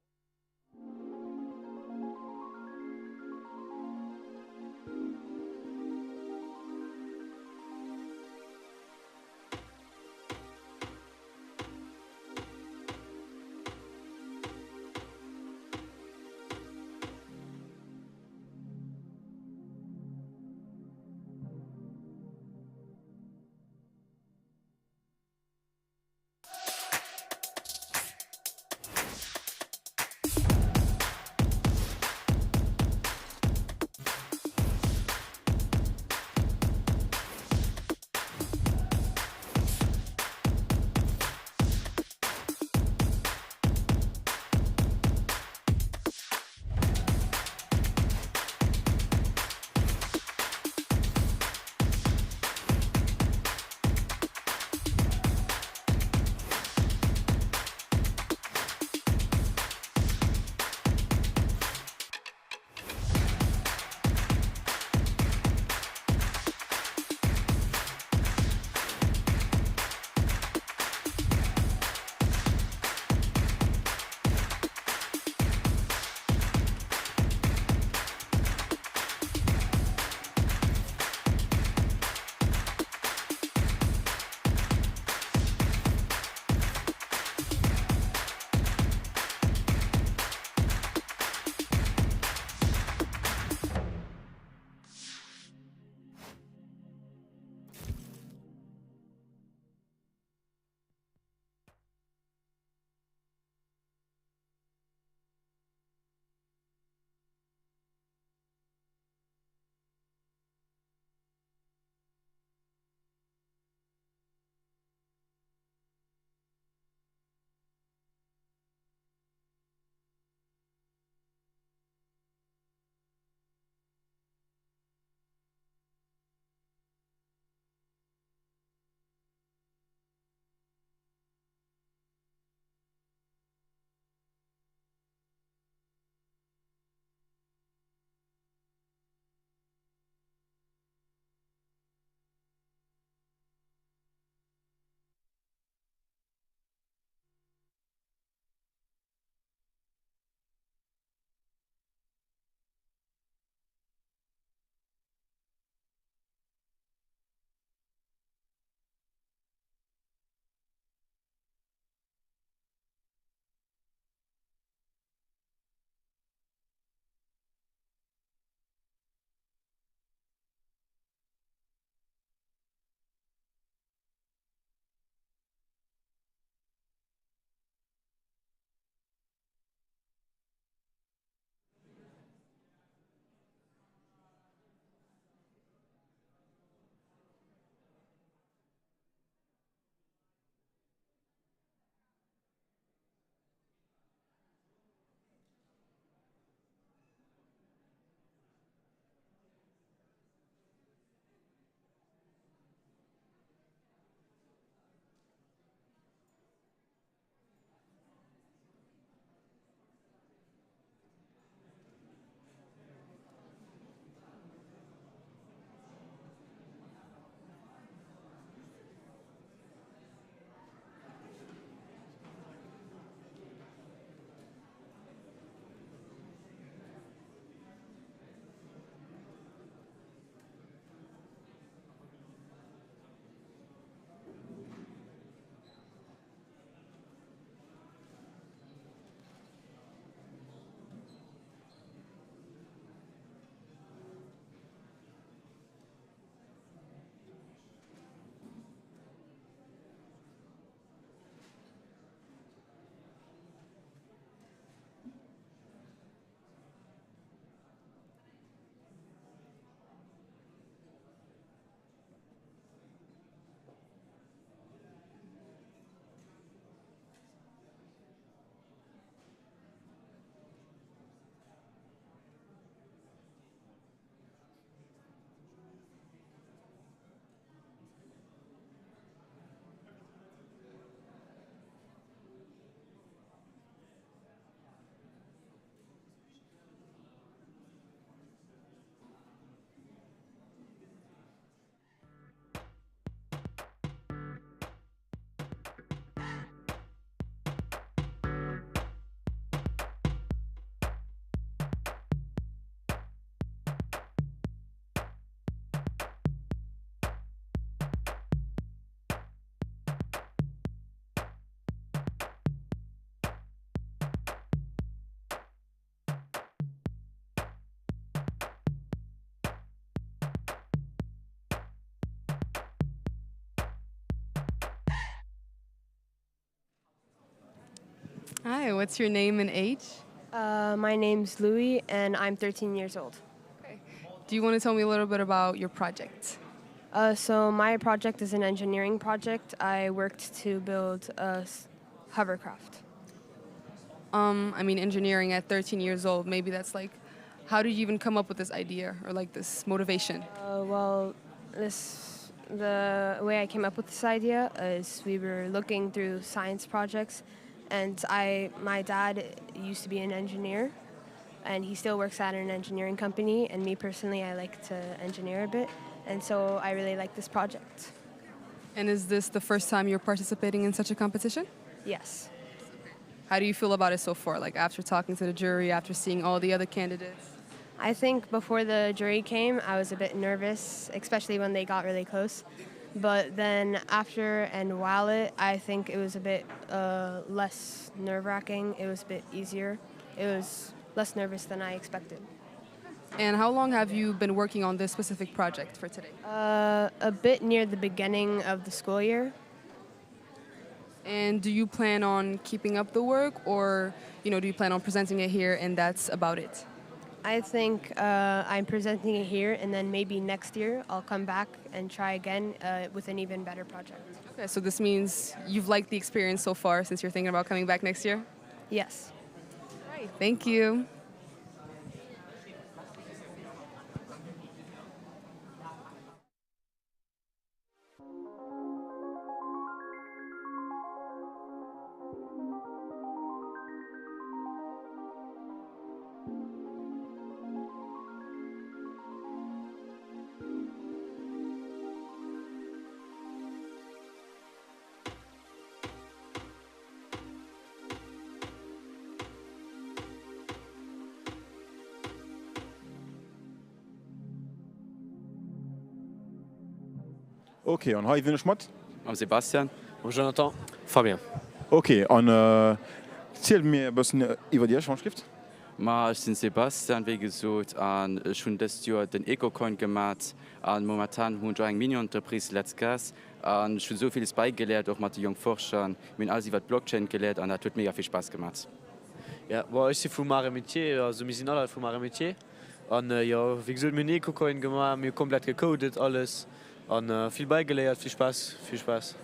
Hi, what's your name and age? My name's Louis, and I'm 13 years old. Do you want to tell me a little bit about your project? So my project is an engineering project. I worked to build a hovercraft. I mean, engineering at 13 years old, maybe that's like, how did you even come up with this idea or like this motivation? The way I came up with this idea is we were looking through science projects, and my dad used to be an engineer, and he still works at an engineering company, and me personally, I like to engineer a bit, and so I really like this project. And is this the first time you're participating in such a competition? Yes. How do you feel about it so far, like after talking to the jury, after seeing all the other candidates? I think before the jury came, I was a bit nervous, especially when they got really close. But then after and while I think it was a bit less nerve-wracking. It was a bit easier. It was less nervous than I expected. And how long have you been working on this specific project for today? A bit near the beginning of the school year. And do you plan on keeping up the work, or do you plan on presenting it here and that's about it? I think I'm presenting it here, and then maybe next year I'll come back and try again with an even better project. Okay, so this means you've liked the experience so far since you're thinking about coming back next year? Yes. All right, thank you. Okay, und hi, wen ich mit? I'm Sebastian. Und Jonathan. Fabien. Okay, und erzähl mir ein bisschen über die Schrift. Ich bin Sebastian, wie gesagt, und schon das Jahr den Ecocoin gemacht. Und momentan habe ich eine Mini-Entreprise Let's Gas. Und ich habe so vieles beigelernt, auch mit den Jonk Fuerscher. Ich habe alles über Blockchain gelernt und das hat mega viel Spaß gemacht. Ja, ich bin von meinem Metier, also wir sind alle von meinem Metier. Und ja, wie gesagt, wir haben Ecocoin gemacht, wir haben komplett gecodet, alles. Und viel beigelernt, viel Spaß.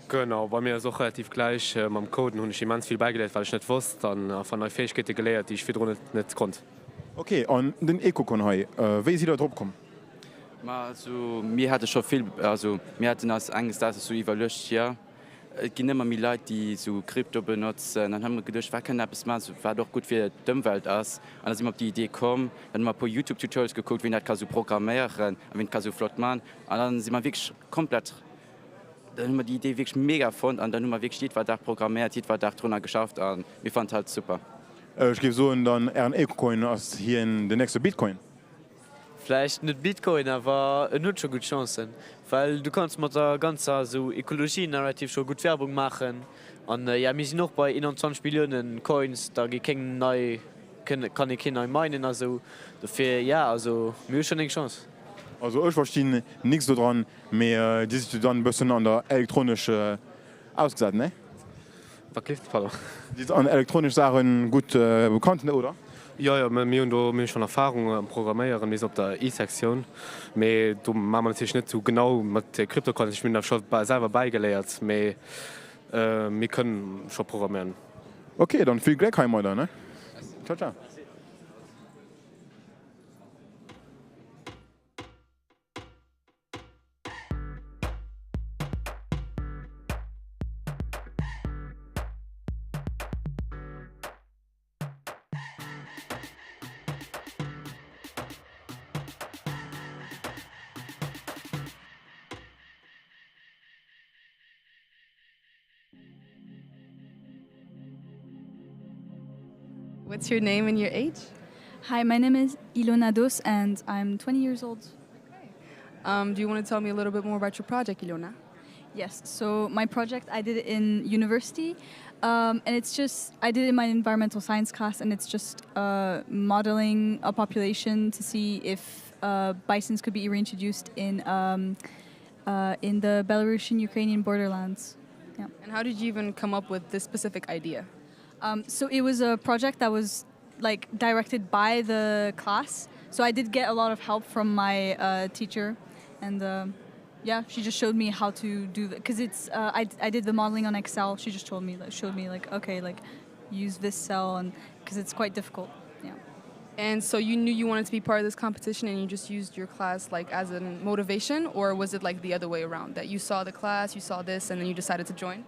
Genau, bei mir ist auch relativ gleich. Mit dem Coden habe ich immens viel beigelernt, weil ich nicht wusste. Dann von neuen Fähigkeiten gelernt, die ich früher nicht konnte. Okay, und den Ecocoin heute, wie ist ihr da drauf gekommen? Also, wir hatten schon viel, also wir hatten als Angst, dass es so überlöscht, ja. Es gibt immer mehr Leute, die so Krypto benutzen. Dann haben wir gedacht, was kann das machen? War doch gut für die Umwelt aus. Und dann sind wir auf die Idee gekommen. Dann haben wir ein paar YouTube-Tutorials geguckt, wie man das so programmieren kann, wie man das so flott machen. Und dann sind wir wirklich komplett. Dann haben wir die Idee wirklich mega gefunden. Und dann haben wir wirklich jeden Tag programmiert, jeden Tag drunter geschafft. Und wir fanden es halt super. Ich gebe so, dann ein Ecocoin als hier in der nächste Bitcoin. Vielleicht nicht Bitcoin, aber hat schon gute Chancen. Weil du kannst mit der ganzen so Ökologie-Narrativ schon gut Werbung machen. Und ja, wir sind noch bei 21 Millionen Coins, da kann ich keine neu meinen. Also dafür, ja, also wir haben schon eine Chance. Also ich verstehe nichts daran, aber die sind dann ein bisschen an der elektronischen ausgesetzt, ne? Was gibt es? Die sind an elektronischen Sachen gut bekannt, ne, oder? Ja, wir haben schon Erfahrung am Programmieren, wir sind auf der E-Sektion. Aber da machen wir natürlich nicht so genau mit Kryptocoins. Ich bin da schon selber beigelehrt, aber wir können schon programmieren. Okay, dann viel Glück heute, ne? Ciao, ciao. What's your name and your age? Hi, my name is Ilona Dos and I'm 20 years old. Do you want to tell me a little bit more about your project, Ilona? Yes, so my project, I did it in university, and I did it in my environmental science class, and it's just modeling a population to see if bisons could be reintroduced in the Belarusian-Ukrainian borderlands. Yeah. And how did you even come up with this specific idea? So it was a project that was like directed by the class. So I did get a lot of help from my teacher, and yeah, she just showed me how to do that because it's I did the modeling on Excel. She just showed me like okay, like use this cell, and because it's quite difficult. Yeah. And so you knew you wanted to be part of this competition and you just used your class like as a motivation, or was it like the other way around, that you saw the class, you saw this, and then you decided to join?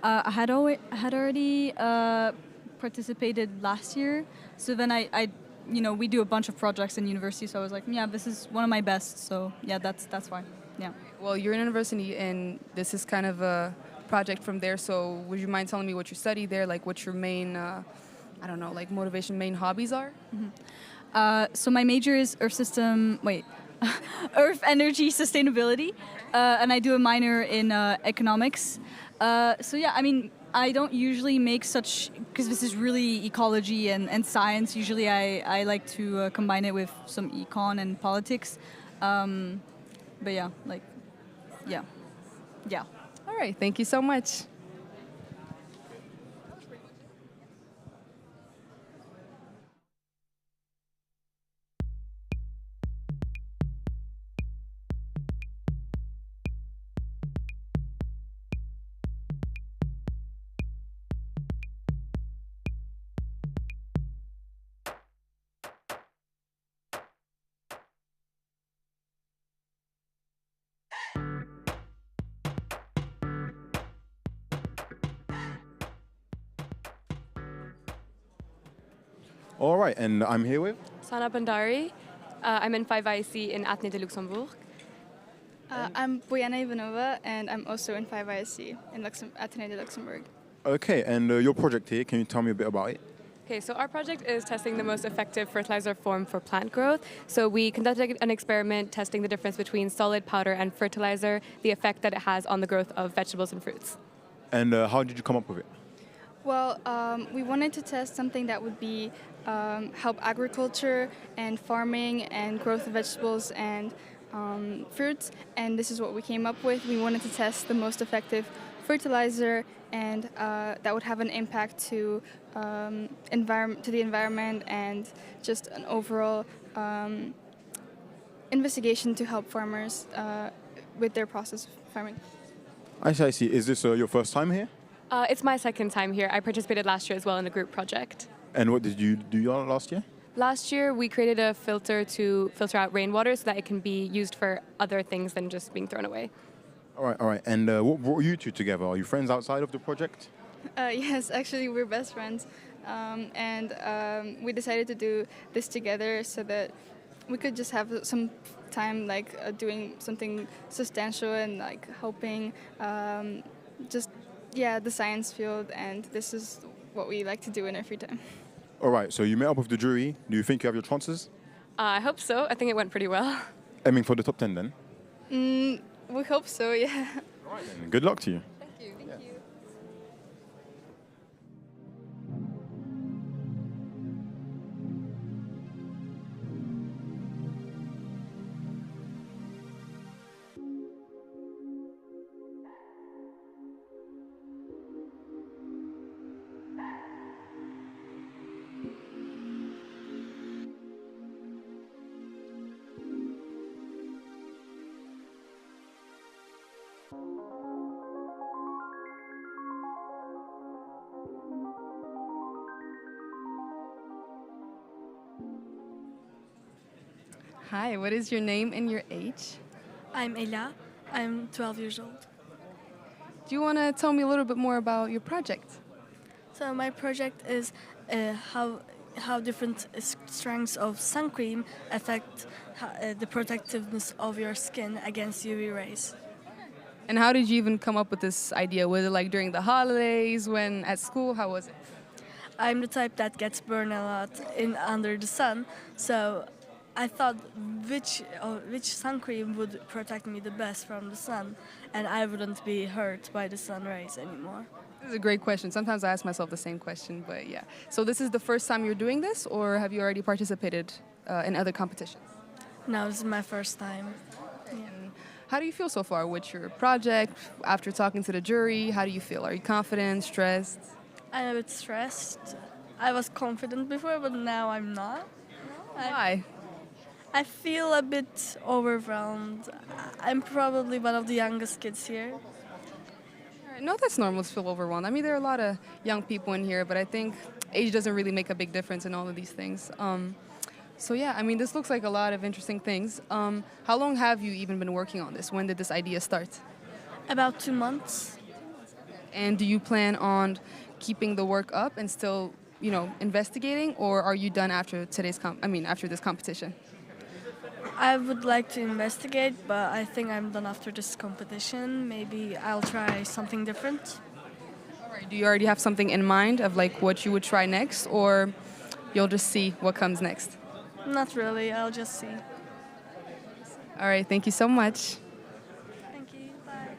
I had already participated last year, so then I we do a bunch of projects in university, so I was like, yeah, this is one of my best, so yeah, that's fine. Yeah. Well, you're in university and this is kind of a project from there, so would you mind telling me what you study there, like what your main I don't know, like motivation, main hobbies are? So my major is Earth Energy Sustainability, and I do a minor in economics. So yeah, I mean, I don't usually make such, because this is really ecology and science. Usually I like to combine it with some econ and politics. But yeah, like, yeah. All right, thank you so much. All right, and I'm here with? Sana Bandari. I'm in 5IC in Athené de Luxembourg. I'm Bojana Ivanova, and I'm also in 5IC in Athené de Luxembourg. Okay, and your project here, can you tell me a bit about it? Okay, so our project is testing the most effective fertilizer form for plant growth. So we conducted an experiment testing the difference between solid, powder, and fertilizer, the effect that it has on the growth of vegetables and fruits. And how did you come up with it? Well, we wanted to test something that would be help agriculture and farming and growth of vegetables and fruits, and this is what we came up with. We wanted to test the most effective fertilizer, and that would have an impact to the environment and just an overall investigation to help farmers with their process of farming. I see. Is this your first time here? It's my second time here. I participated last year as well in a group project. And what did you do last year? Last year, we created a filter to filter out rainwater so that it can be used for other things than just being thrown away. All right. And what brought you two together? Are you friends outside of the project? Yes, actually, we're best friends. We decided to do this together so that we could just have some time doing something substantial and helping the science field, and this is what we like to do in our free time. All right, so you met up with the jury. Do you think you have your chances? I hope so. I think it went pretty well. Aiming for the top 10 then? We hope so, yeah. All right, then. Good luck to you. Thank you. Hi, what is your name and your age? I'm Ela. I'm 12 years old. Do you want to tell me a little bit more about your project? So my project is how different strengths of sun cream affect the protectiveness of your skin against UV rays. And how did you even come up with this idea? Was it like during the holidays, when at school? How was it? I'm the type that gets burned a lot under the sun, so I thought which sun cream would protect me the best from the sun, and I wouldn't be hurt by the sun rays anymore. This is a great question. Sometimes I ask myself the same question, but yeah. So this is the first time you're doing this, or have you already participated in other competitions? No, this is my first time. Yeah. How do you feel so far with your project? After talking to the jury, how do you feel? Are you confident, stressed? I'm a bit stressed. I was confident before, but now I'm not. Why? I feel a bit overwhelmed. I'm probably one of the youngest kids here. No, that's normal to feel overwhelmed. I mean, there are a lot of young people in here, but I think age doesn't really make a big difference in all of these things. So yeah, I mean, this looks like a lot of interesting things. How long have you even been working on this? When did this idea start? About 2 months. And do you plan on keeping the work up and still, investigating, or are you done after after this competition? I would like to investigate, but I think I'm done after this competition. Maybe I'll try something different. All right. Do you already have something in mind of like what you would try next, or you'll just see what comes next? Not really, I'll just see. All right. Thank you so much. Thank you, bye.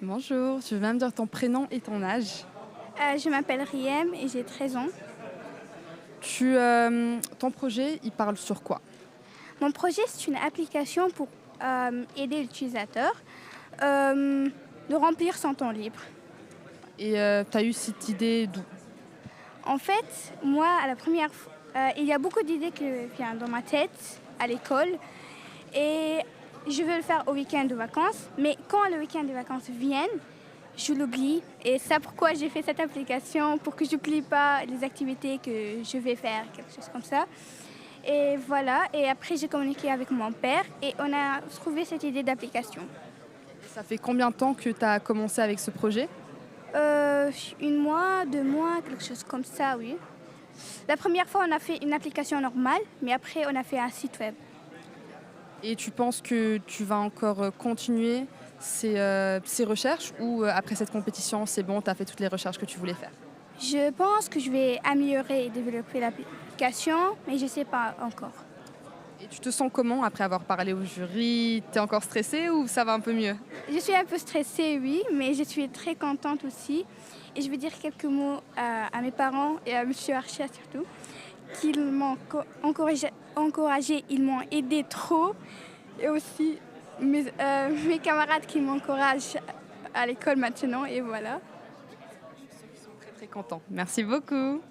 Bonjour, tu veux bien me dire ton prénom et ton âge? Je m'appelle Riem et j'ai 13 ans. Ton projet, il parle sur quoi? Mon projet, c'est une application pour aider l'utilisateur de remplir son temps libre. Et tu as eu cette idée d'où? En fait, moi, à la première fois, il y a beaucoup d'idées qui viennent dans ma tête à l'école et je veux le faire au week-end de vacances. Mais quand le week-end de vacances vient, je l'oublie. Et c'est pourquoi j'ai fait cette application, pour que je n'oublie pas les activités que je vais faire, quelque chose comme ça. Et voilà, et après j'ai communiqué avec mon père et on a trouvé cette idée d'application. Ça fait combien de temps que tu as commencé avec ce projet? 1 mois, 2 mois, quelque chose comme ça, oui. La première fois, on a fait une application normale, mais après, on a fait un site web. Et tu penses que tu vas encore continuer ces recherches ou après cette compétition, c'est bon, tu as fait toutes les recherches que tu voulais faire? Je pense que je vais améliorer et développer l'application, mais je ne sais pas encore. Et tu te sens comment après avoir parlé au jury? Tu es encore stressée ou ça va un peu mieux? Je suis un peu stressée, oui, mais je suis très contente aussi. Et je vais dire quelques mots à mes parents et à M. Archer surtout, qui m'ont encouragé, ils m'ont aidé trop. Et aussi mes camarades qui m'encouragent à l'école maintenant, et voilà. Ils sont très très contents. Merci beaucoup.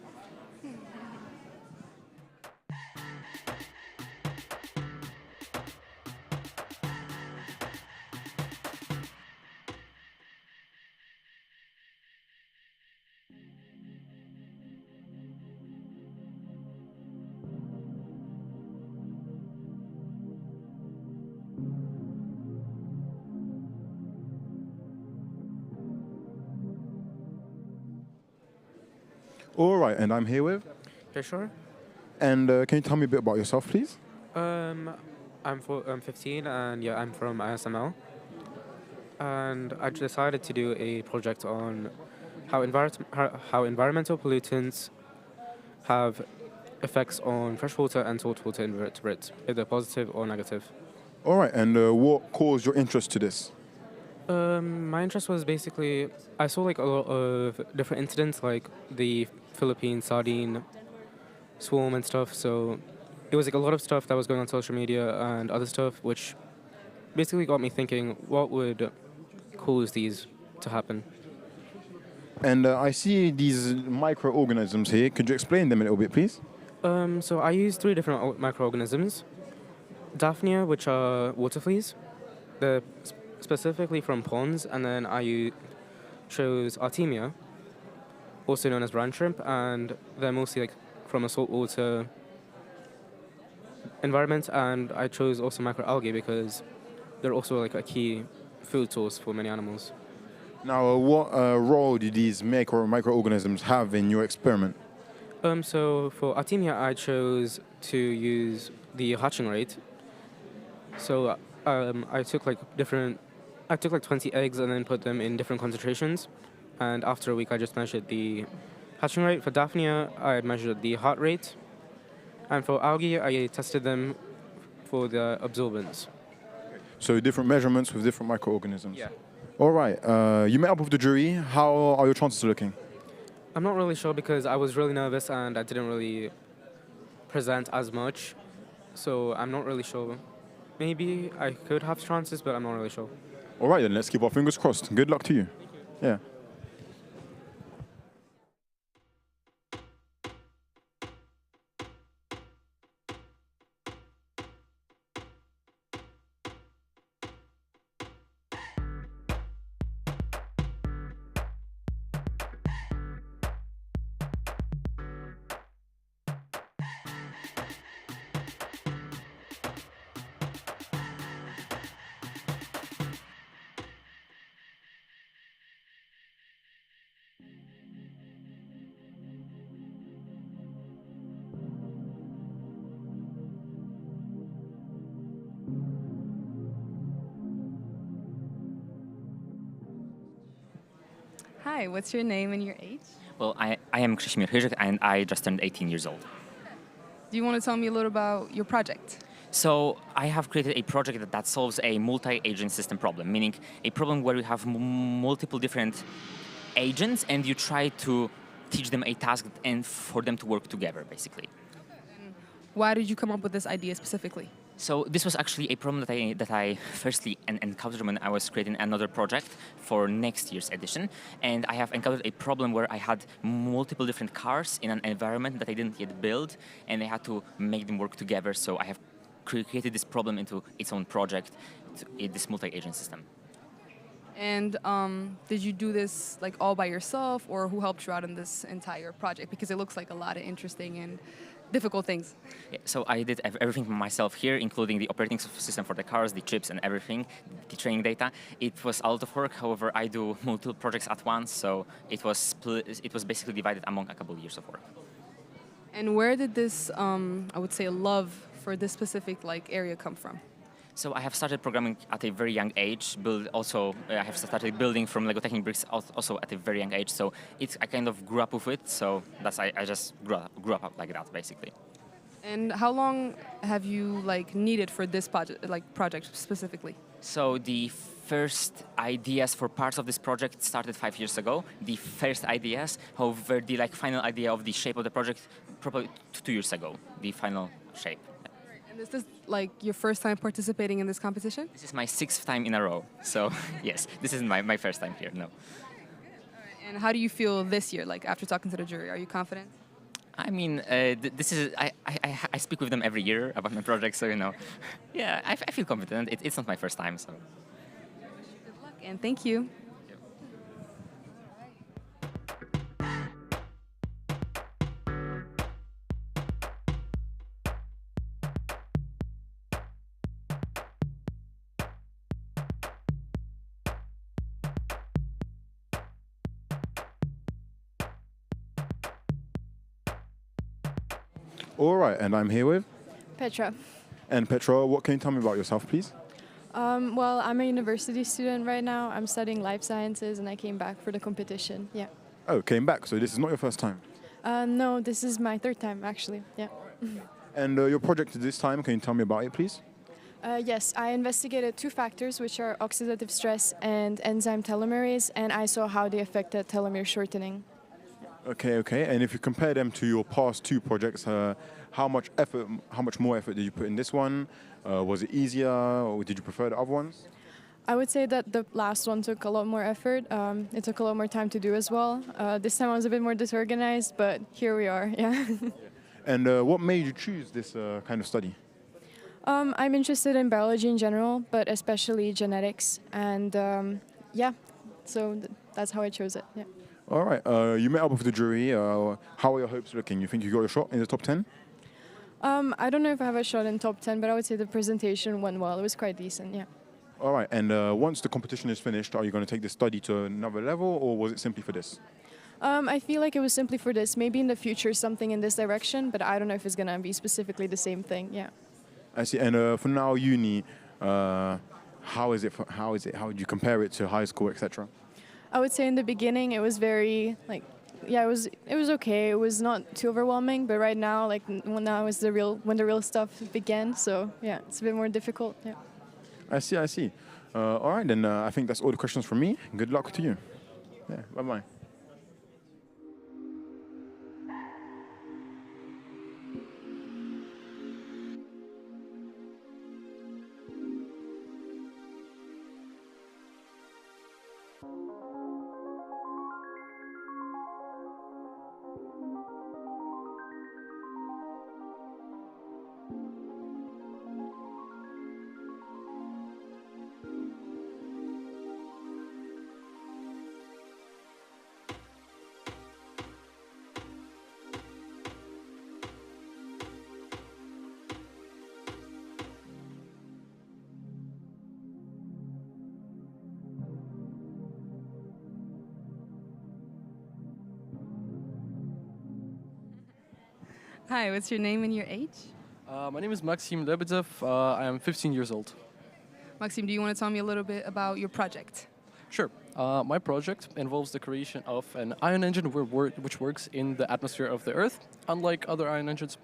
All right, and I'm here with. Yeah, sure. And can you tell me a bit about yourself, please? I'm 15 and yeah, I'm from ISML. And I decided to do a project on how environmental pollutants have effects on freshwater and saltwater invertebrates, either positive or negative. All right, and what caused your interest to this? My interest was basically, I saw like a lot of different incidents, like the Philippine sardine swarm and stuff. So it was like a lot of stuff that was going on social media and other stuff, which basically got me thinking, what would cause these to happen? And I see these microorganisms here. Could you explain them a little bit, please? So I used 3 different microorganisms. Daphnia, which are water fleas. They're specifically from ponds, and then I chose Artemia, also known as brine shrimp, and they're mostly like from a saltwater environment. And I chose also microalgae because they're also like a key food source for many animals. Now, what role did these microorganisms have in your experiment? So for Artemia, I chose to use the hatching rate. So I took like 20 eggs and then put them in different concentrations. And after a week, I just measured the hatching rate. For Daphnia, I measured the heart rate. And for algae, I tested them for the absorbance. So different measurements with different microorganisms. Yeah. All right. You met up with the jury. How are your chances looking? I'm not really sure because I was really nervous and I didn't really present as much. So I'm not really sure. Maybe I could have chances, but I'm not really sure. All right, then let's keep our fingers crossed. Good luck to you. Yeah. Hi, what's your name and your age? Well, I am Jonk Fuerscher and I just turned 18 years old. Do you want to tell me a little about your project? So I have created a project that solves a multi-agent system problem, meaning a problem where you have multiple different agents and you try to teach them a task and for them to work together, basically. Why did you come up with this idea specifically? So this was actually a problem that I firstly encountered when I was creating another project for next year's edition. And I have encountered a problem where I had multiple different cars in an environment that I didn't yet build, and I had to make them work together. So I have created this problem into its own project, this multi-agent system. And did you do this like all by yourself, or who helped you out in this entire project? Because it looks like a lot of interesting and difficult things. Yeah, so I did everything myself here, including the operating system for the cars, the chips and everything, the training data. It was a lot of work. However, I do multiple projects at once, so it was basically divided among a couple of years of work. And where did this, I would say, love for this specific area come from? So I have started programming at a very young age. I have started building from Lego Technic bricks also at a very young age. So I kind of grew up with it. So I just grew up like that, basically. And how long have you needed for this project specifically? So the first ideas for parts of this project started 5 years ago. The first ideas, however, the final idea of the shape of the project probably 2 years ago. The final shape. And is this your first time participating in this competition? This is my 6th time in a row. So yes, this isn't my first time here, no. And how do you feel this year, after talking to the jury? Are you confident? I mean, this is I speak with them every year about my project, so yeah, I feel confident. It's not my first time, so. Good luck and thank you. All right, and I'm here with? Petra. And Petra, what can you tell me about yourself, please? Well, I'm a university student right now. I'm studying life sciences and I came back for the competition, yeah. Oh, came back, so this is not your first time? No, this is my 3rd time actually, yeah. And your project this time, can you tell me about it, please? Yes, I investigated two factors, which are oxidative stress and enzyme telomerase, and I saw how they affected telomere shortening. Okay. And if you compare them to your past two projects, how much more effort did you put in this one? Was it easier, or did you prefer the other ones? I would say that the last one took a lot more effort. It took a lot more time to do as well. This time I was a bit more disorganized, but here we are, yeah. And what made you choose this kind of study? I'm interested in biology in general, but especially genetics. And so that's how I chose it, yeah. All right, you met up with the jury. How are your hopes looking? You think you got a shot in the top 10? I don't know if I have a shot in top 10, but I would say the presentation went well. It was quite decent, yeah. All right, and once the competition is finished, are you going to take the study to another level, or was it simply for this? I feel like it was simply for this. Maybe in the future something in this direction, but I don't know if it's going to be specifically the same thing, yeah. I see, and for now, uni, how is it? How would you compare it to high school, etc.? I would say in the beginning it was very it was okay. It was not too overwhelming, but right now when the real stuff began, so yeah, it's a bit more difficult. Yeah. I see. All right, then I think that's all the questions from me. Good luck to you. Yeah, bye. Hi, what's your name and your age? My name is Maxime Lebedev. I am 15 years old. Maxime, do you want to tell me a little bit about your project? Sure. My project involves the creation of an ion engine which works in the atmosphere of the Earth, unlike other ion engines.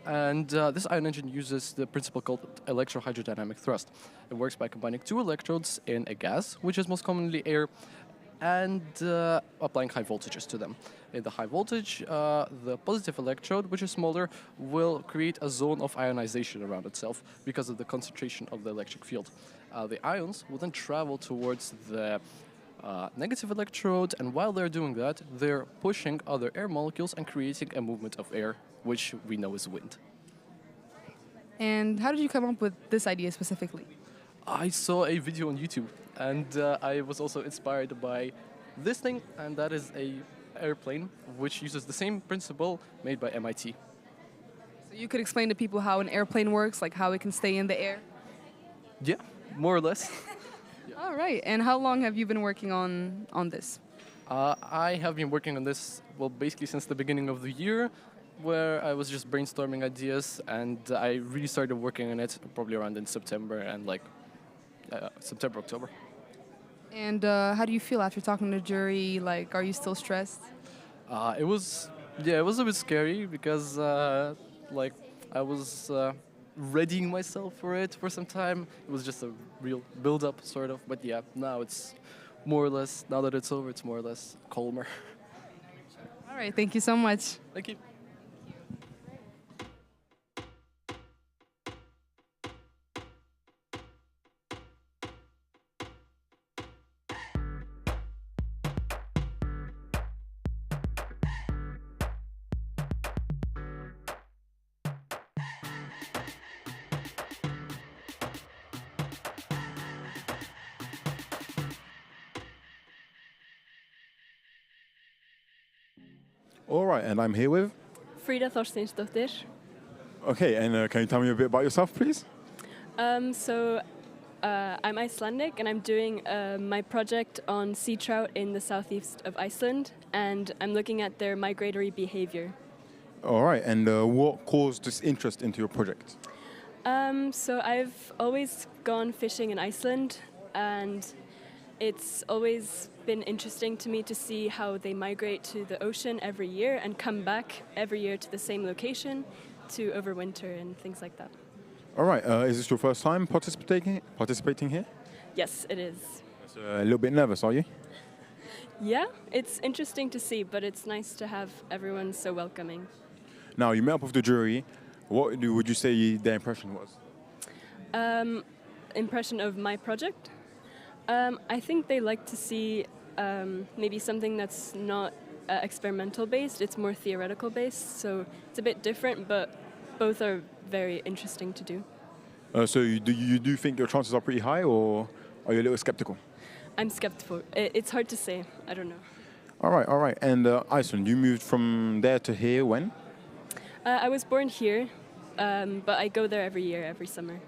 And this ion engine uses the principle called electrohydrodynamic thrust. It works by combining two electrodes in a gas, which is most commonly air, and applying high voltages to them. In the high voltage, the positive electrode, which is smaller, will create a zone of ionization around itself because of the concentration of the electric field. The ions will then travel towards the negative electrode, and while they're doing that, they're pushing other air molecules and creating a movement of air, which we know is wind. And how did you come up with this idea specifically? I saw a video on YouTube, and I was also inspired by this thing, and that is a airplane which uses the same principle made by MIT. So you could explain to people how an airplane works, like how it can stay in the air? Yeah, more or less. Yeah. All right, and how long have you been working on this? I have been working on this, well, basically since the beginning of the year, where I was just brainstorming ideas, and I really started working on it probably around in September and September, October. And how do you feel after talking to the jury? Like, are you still stressed? It was a bit scary because I was readying myself for it for some time. It was just a real build-up, sort of. But yeah, now it's more or less, now that it's over, it's more or less calmer. All right, thank you so much. Thank you. All right, and I'm here with? Frida Thorsteinsdottir. Okay, and can you tell me a bit about yourself, please? I'm Icelandic, and I'm doing my project on sea trout in the southeast of Iceland, and I'm looking at their migratory behavior. All right, and what caused this interest into your project? So I've always gone fishing in Iceland, and it's always been interesting to me to see how they migrate to the ocean every year and come back every year to the same location to overwinter and things like that. All right. Is this your first time participating here? Yes, it is. So, a little bit nervous, are you? Yeah, it's interesting to see, but it's nice to have everyone so welcoming. Now, you met up with the jury. What would you say their impression was? Impression of my project? I think they like to see maybe something that's not experimental based, it's more theoretical based, so it's a bit different, but both are very interesting to do. So you do think your chances are pretty high, or are you a little skeptical? I'm skeptical. It's hard to say. I don't know. All right. And Iceland, you moved from there to here when? I was born here, but I go there every year, every summer.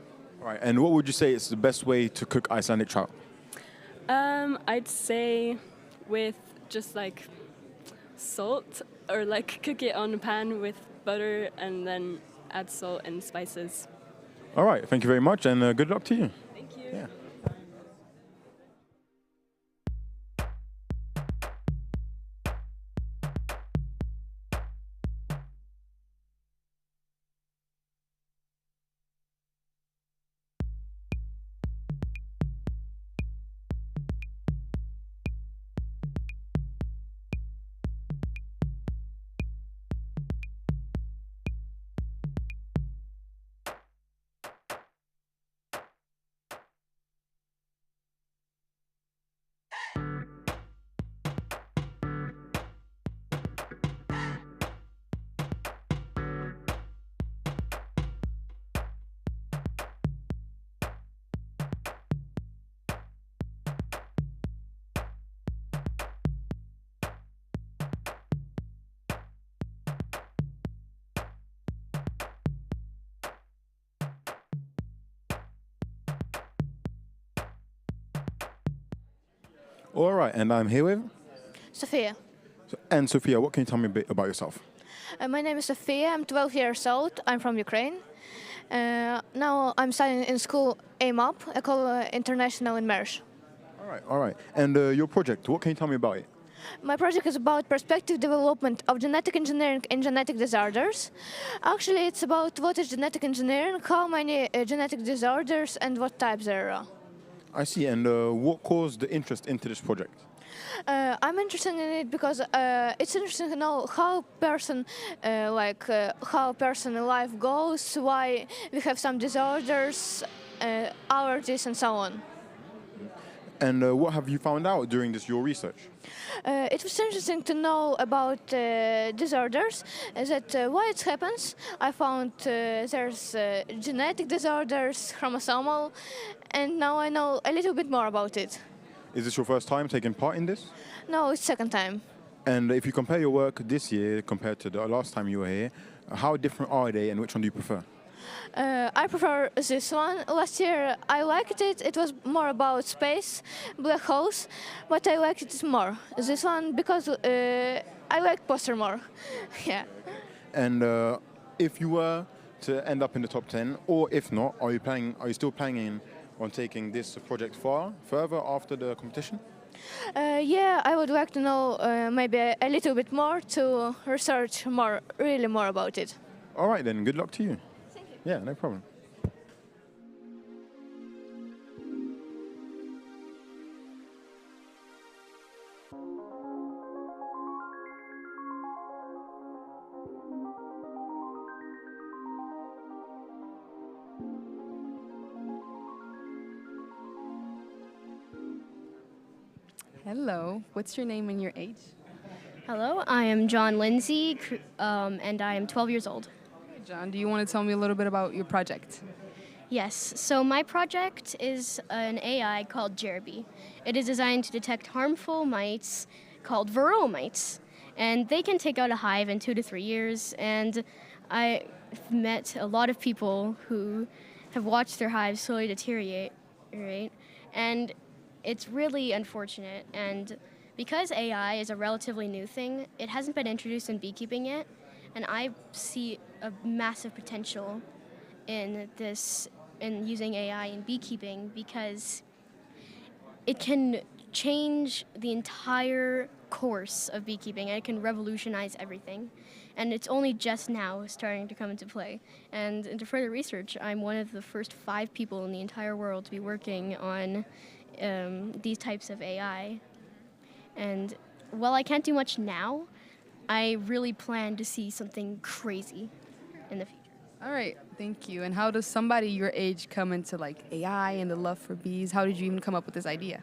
All right. And what would you say is the best way to cook Icelandic trout? I'd say with just like salt, or like cook it on a pan with butter and then add salt and spices. All right. Thank you very much, and good luck to you. Thank you. Yeah. All right, and I'm here with Sophia. And Sophia, what can you tell me a bit about yourself? My name is Sophia. I'm 12 years old. I'm from Ukraine. Now I'm studying in school AIMUP, École International in Mersch. All right. And your project, what can you tell me about it? My project is about perspective development of genetic engineering in genetic disorders. Actually, it's about what is genetic engineering, how many genetic disorders, and what types there are. I see. And what caused the interest into this project? I'm interested in it because it's interesting to know how how person life goes, why we have some disorders, allergies, and so on. And what have you found out during your research? It was interesting to know about disorders, that why it happens. I found there's genetic disorders, chromosomal, and now I know a little bit more about it. Is this your first time taking part in this? No, it's second time. And if you compare your work this year compared to the last time you were here, how different are they and which one do you prefer? I prefer this one. Last year I liked it. It was more about space, black holes, but I liked it more. This one because I like poster more. Yeah. And if you were to end up in the top 10, or if not, are you still planning on taking this project further after the competition? Yeah, I would like to know maybe a little bit more to research really more about it. All right then, good luck to you. Thank you. Yeah, no problem. Hello, what's your name and your age? Hello, I am John Lindsay, and I am 12 years old. John, do you want to tell me a little bit about your project? Yes, so my project is an AI called Jerby. It is designed to detect harmful mites called varroa mites, and they can take out a hive in 2 to 3 years, and I've met a lot of people who have watched their hives slowly deteriorate, right? And it's really unfortunate, and because AI is a relatively new thing, it hasn't been introduced in beekeeping yet, and I see a massive potential in using AI in beekeeping because it can change the entire course of beekeeping, and it can revolutionize everything. And it's only just now starting to come into play. And into further research, I'm one of the first 5 people in the entire world to be working on these types of AI. And while I can't do much now, I really plan to see something crazy in the future. All right, thank you. And how does somebody your age come into like AI and the love for bees? How did you even come up with this idea?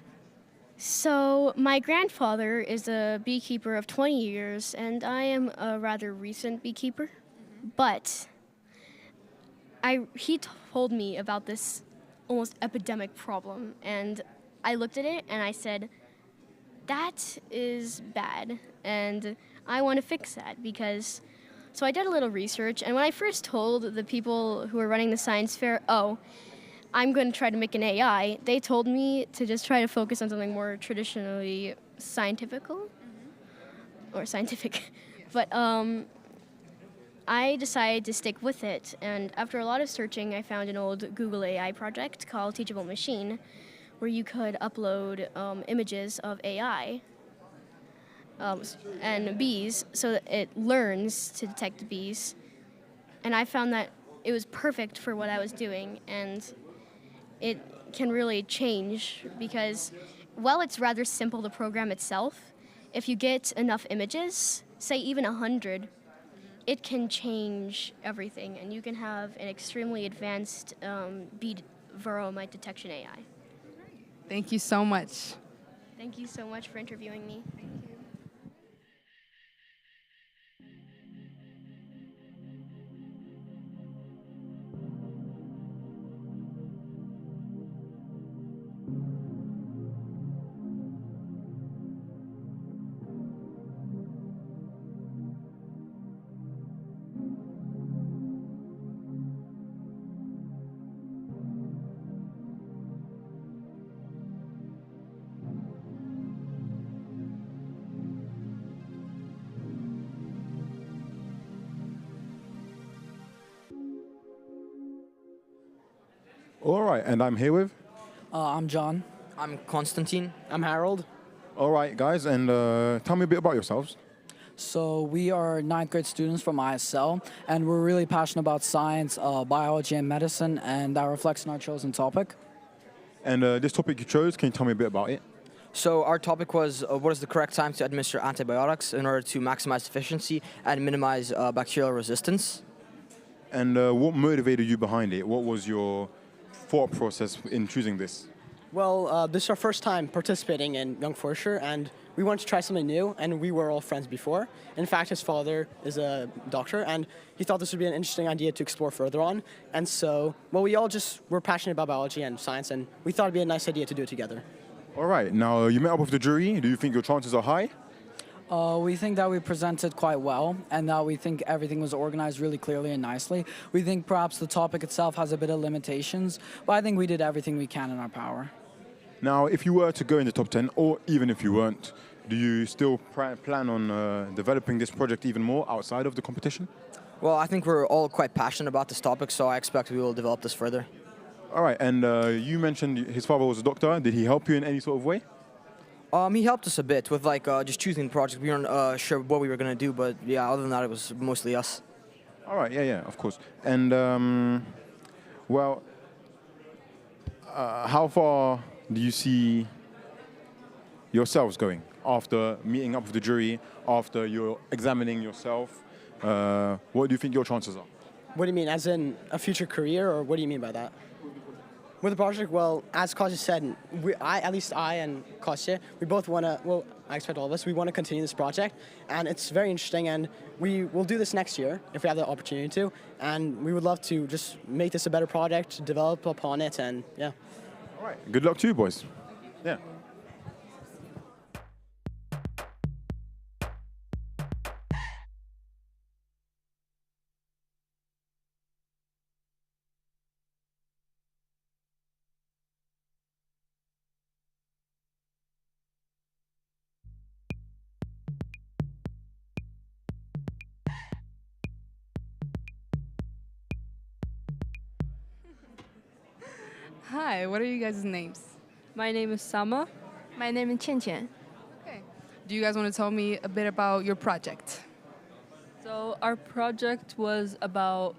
So my grandfather is a beekeeper of 20 years, and I am a rather recent beekeeper. But he told me about this almost epidemic problem, and I looked at it and I said, that is bad, and I want to fix that because... So I did a little research, and when I first told the people who were running the science fair, oh, I'm going to try to make an AI, they told me to just try to focus on something more traditionally scientifical, or scientific. But I decided to stick with it, and after a lot of searching, I found an old Google AI project called Teachable Machine, where you could upload images of AI and bees, so that it learns to detect the bees. And I found that it was perfect for what I was doing, and it can really change because, while it's rather simple, the program itself, if you get enough images, say even 100, it can change everything, and you can have an extremely advanced bee varroa mite detection AI. Thank you so much. Thank you so much for interviewing me. Thank you. All right, and I'm here with? I'm John. I'm Konstantin. I'm Harold. All right, guys, and tell me a bit about yourselves. So we are 9th grade students from ISL, and we're really passionate about science, biology, and medicine, and that reflects in our chosen topic. And this topic you chose, can you tell me a bit about it? So our topic was what is the correct time to administer antibiotics in order to maximize efficiency and minimize bacterial resistance. And what motivated you behind it? What was your thought process in choosing this? Well, this is our first time participating in Jonk Fuerscher, and we wanted to try something new, and we were all friends before. In fact, his father is a doctor, and he thought this would be an interesting idea to explore further on. And so, well, we all just were passionate about biology and science, and we thought it'd be a nice idea to do it together. All right, now you met up with the jury. Do you think your chances are high? We think that we presented quite well, and that we think everything was organized really clearly and nicely. We think perhaps the topic itself has a bit of limitations, but I think we did everything we can in our power. Now, if you were to go in the top 10, or even if you weren't, do you still plan on developing this project even more outside of the competition? Well, I think we're all quite passionate about this topic, so I expect we will develop this further. All right, and you mentioned his father was a doctor. Did he help you in any sort of way? He helped us a bit with just choosing the project. We weren't sure what we were going to do, but yeah, other than that, it was mostly us. All right, yeah, of course. And, well, how far do you see yourselves going after meeting up with the jury, after you're examining yourself? What do you think your chances are? What do you mean, as in a future career, or what do you mean by that? With the project, well, as Kostya said, at least I and Kostya, we both want to, well, I expect all of us, we want to continue this project, and it's very interesting, and we will do this next year, if we have the opportunity to, and we would love to just make this a better project, develop upon it, and yeah. All right, good luck to you, boys. Yeah. Hi, what are you guys' names? My name is Sama. My name is Qian Qian. Okay. Do you guys want to tell me a bit about your project? So our project was about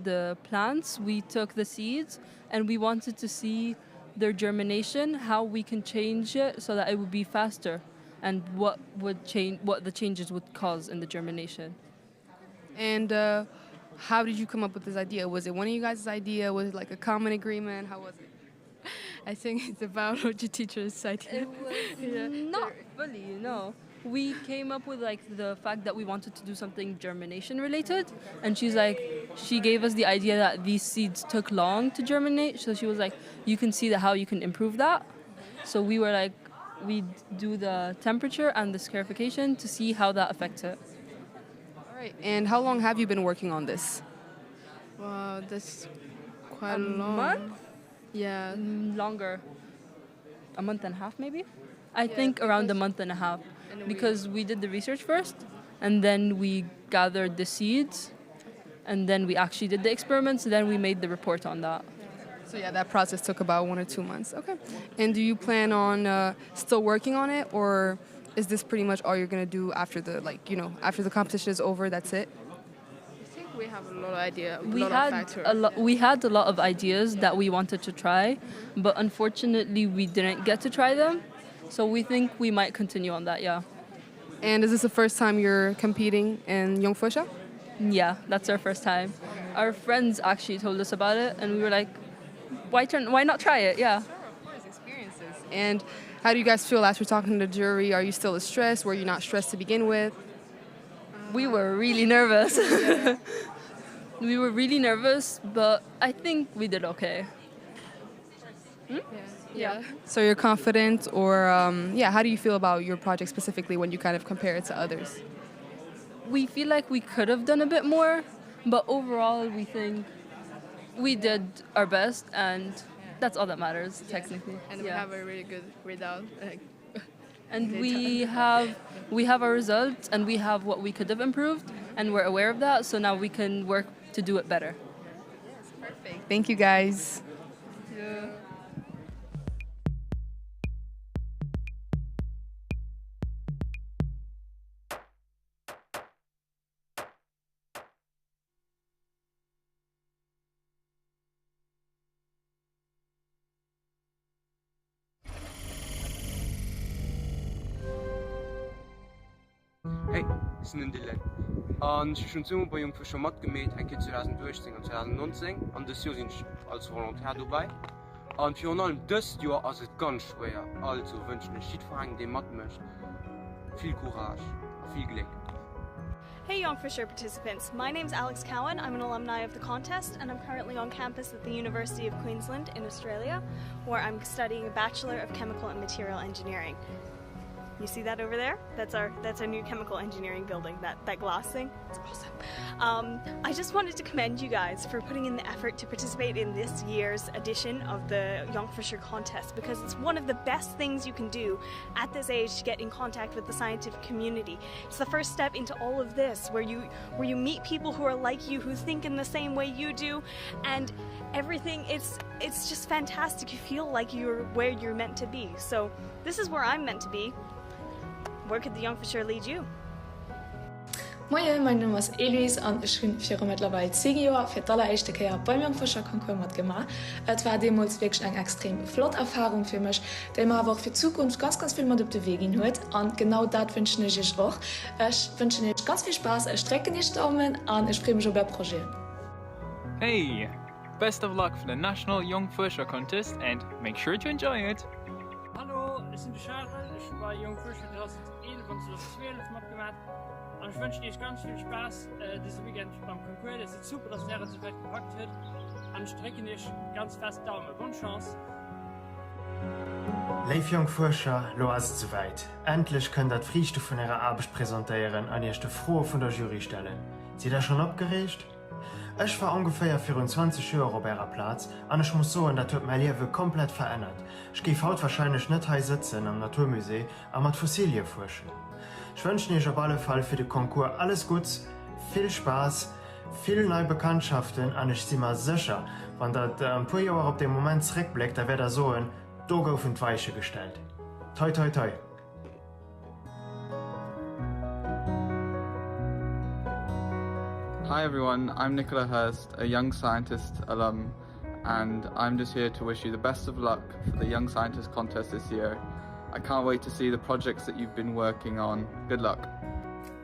the plants. We took the seeds and we wanted to see their germination, how we can change it so that it would be faster, and what the changes would cause in the germination. And how did you come up with this idea? Was it one of you guys' idea? Was it like a common agreement? How was it? I think it's about what your teacher decided. It was not fully, no. We came up with like the fact that we wanted to do something germination related, and she gave us the idea that these seeds took long to germinate, so she was like, you can see how you can improve that. So we were like, we do the temperature and the scarification to see how that affects it. All right, and how long have you been working on this? Wow, that's quite A long. month? Yeah. Longer. A month and a half, maybe? I think around a month and a half. Because we did the research first, and then we gathered the seeds, and then we actually did the experiments, then we made the report on that. So yeah, that process took about 1 or 2 months. Okay. And do you plan on still working on it, or is this pretty much all you're gonna do after after the competition is over? That's it. I think we have a lot of ideas. We had a lot of ideas that we wanted to try, but unfortunately we didn't get to try them. So we think we might continue on that, yeah. And is this the first time you're competing in Jonk Fuerscher? Yeah, that's our first time. Our friends actually told us about it, and we were like, why not try it? Yeah. Sure, of course, experiences. And how do you guys feel after talking to the jury? Are you still stressed? Were you not stressed to begin with? We were really nervous. We were really nervous, but I think we did okay. Yeah. So you're confident, or how do you feel about your project specifically when you kind of compare it to others? We feel like we could have done a bit more, but overall we think we did our best, and that's all that matters, technically. And we have a really good result. And we have our results, and we have what we could have improved, and we're aware of that, so now we can work to do it better. Yes, perfect. Thank you, guys. Yeah. Hey, ich bin Dylan. Und ich bin schon bei Jonk Fuerscher mitgemacht, in 2018 und 2019. Und das Jahr sind ich als Volontär dabei. Und für allem das Jahr ist es ganz schwer. Also wünsche ich jedem Verein, der mitmacht, viel Courage, viel Glück. Hey Jonk Fuerscher participants, my name's Alex Cowan. I'm an alumni of the contest, and I'm currently on campus at the University of Queensland in Australia, where I'm studying a Bachelor of Chemical and Material Engineering. You see that over there? That's our new chemical engineering building, that glass thing. It's awesome. I just wanted to commend you guys for putting in the effort to participate in this year's edition of the Jonk Fuerscher contest, because it's one of the best things you can do at this age to get in contact with the scientific community. It's the first step into all of this, where you meet people who are like you, who think in the same way you do, and everything. It's just fantastic. You feel like you're where you're meant to be. So this is where I'm meant to be. Where could the Jonk Fuerscher lead you? Moin, mein Name ist Elis und ich bin für mittlerweile 10 Jahre für die allererste Mal beim Jonk Fuerscher Konkurs mitgemacht. Es war damals wirklich eine extrem flotte Erfahrung für mich, die mir aber auch für die Zukunft ganz viel mit auf den Weg gehen hat. Und genau das wünsche ich euch auch. Ich wünsche euch ganz viel Spaß, ich strecke die Daumen und ich freue mich auf das Projekt. Hey! Best of luck for the National Jonk Fuerscher Contest and make sure to enjoy it! Hallo, ich bin Charles, ich war Jonk Fuerscher 2011 und 2012 mitgemacht. Und ich wünsche dir ganz viel Spaß dieses Weekend beim Konkurs. Es ist super, dass der so weit gepackt wird. Und ich drücke dir ganz fest Daumen. Bonne Chance! Liebe Jonk Fuerscher, lo ist es soweit. Endlich könnt ihr die Früchte von ihrer Arbeit präsentieren und ihr die Frohe von der Jury stellen. Seid ihr schon abgeregt? Ich war ungefähr 24 Jahre auf ihrer Platz und ich muss sagen, das hat mein Leben komplett verändert. Ich gehe heute wahrscheinlich nicht hier sitzen am Naturmuseum, aber mit Fossilien forschen. Ich wünsche euch auf alle Fall für den Konkurs alles Gutes, viel Spaß, viele neue Bekanntschaften und ich bin mir sicher, wenn das ein paar Jahre auf den Moment zurückblickt, dann wird so ein Doge auf die Weiche gestellt. Toi, toi, toi. Hi everyone, I'm Nicola Hurst, a Young Scientist alum, and I'm just here to wish you the best of luck for the Young Scientist contest this year. I can't wait to see the projects that you've been working on. Good luck.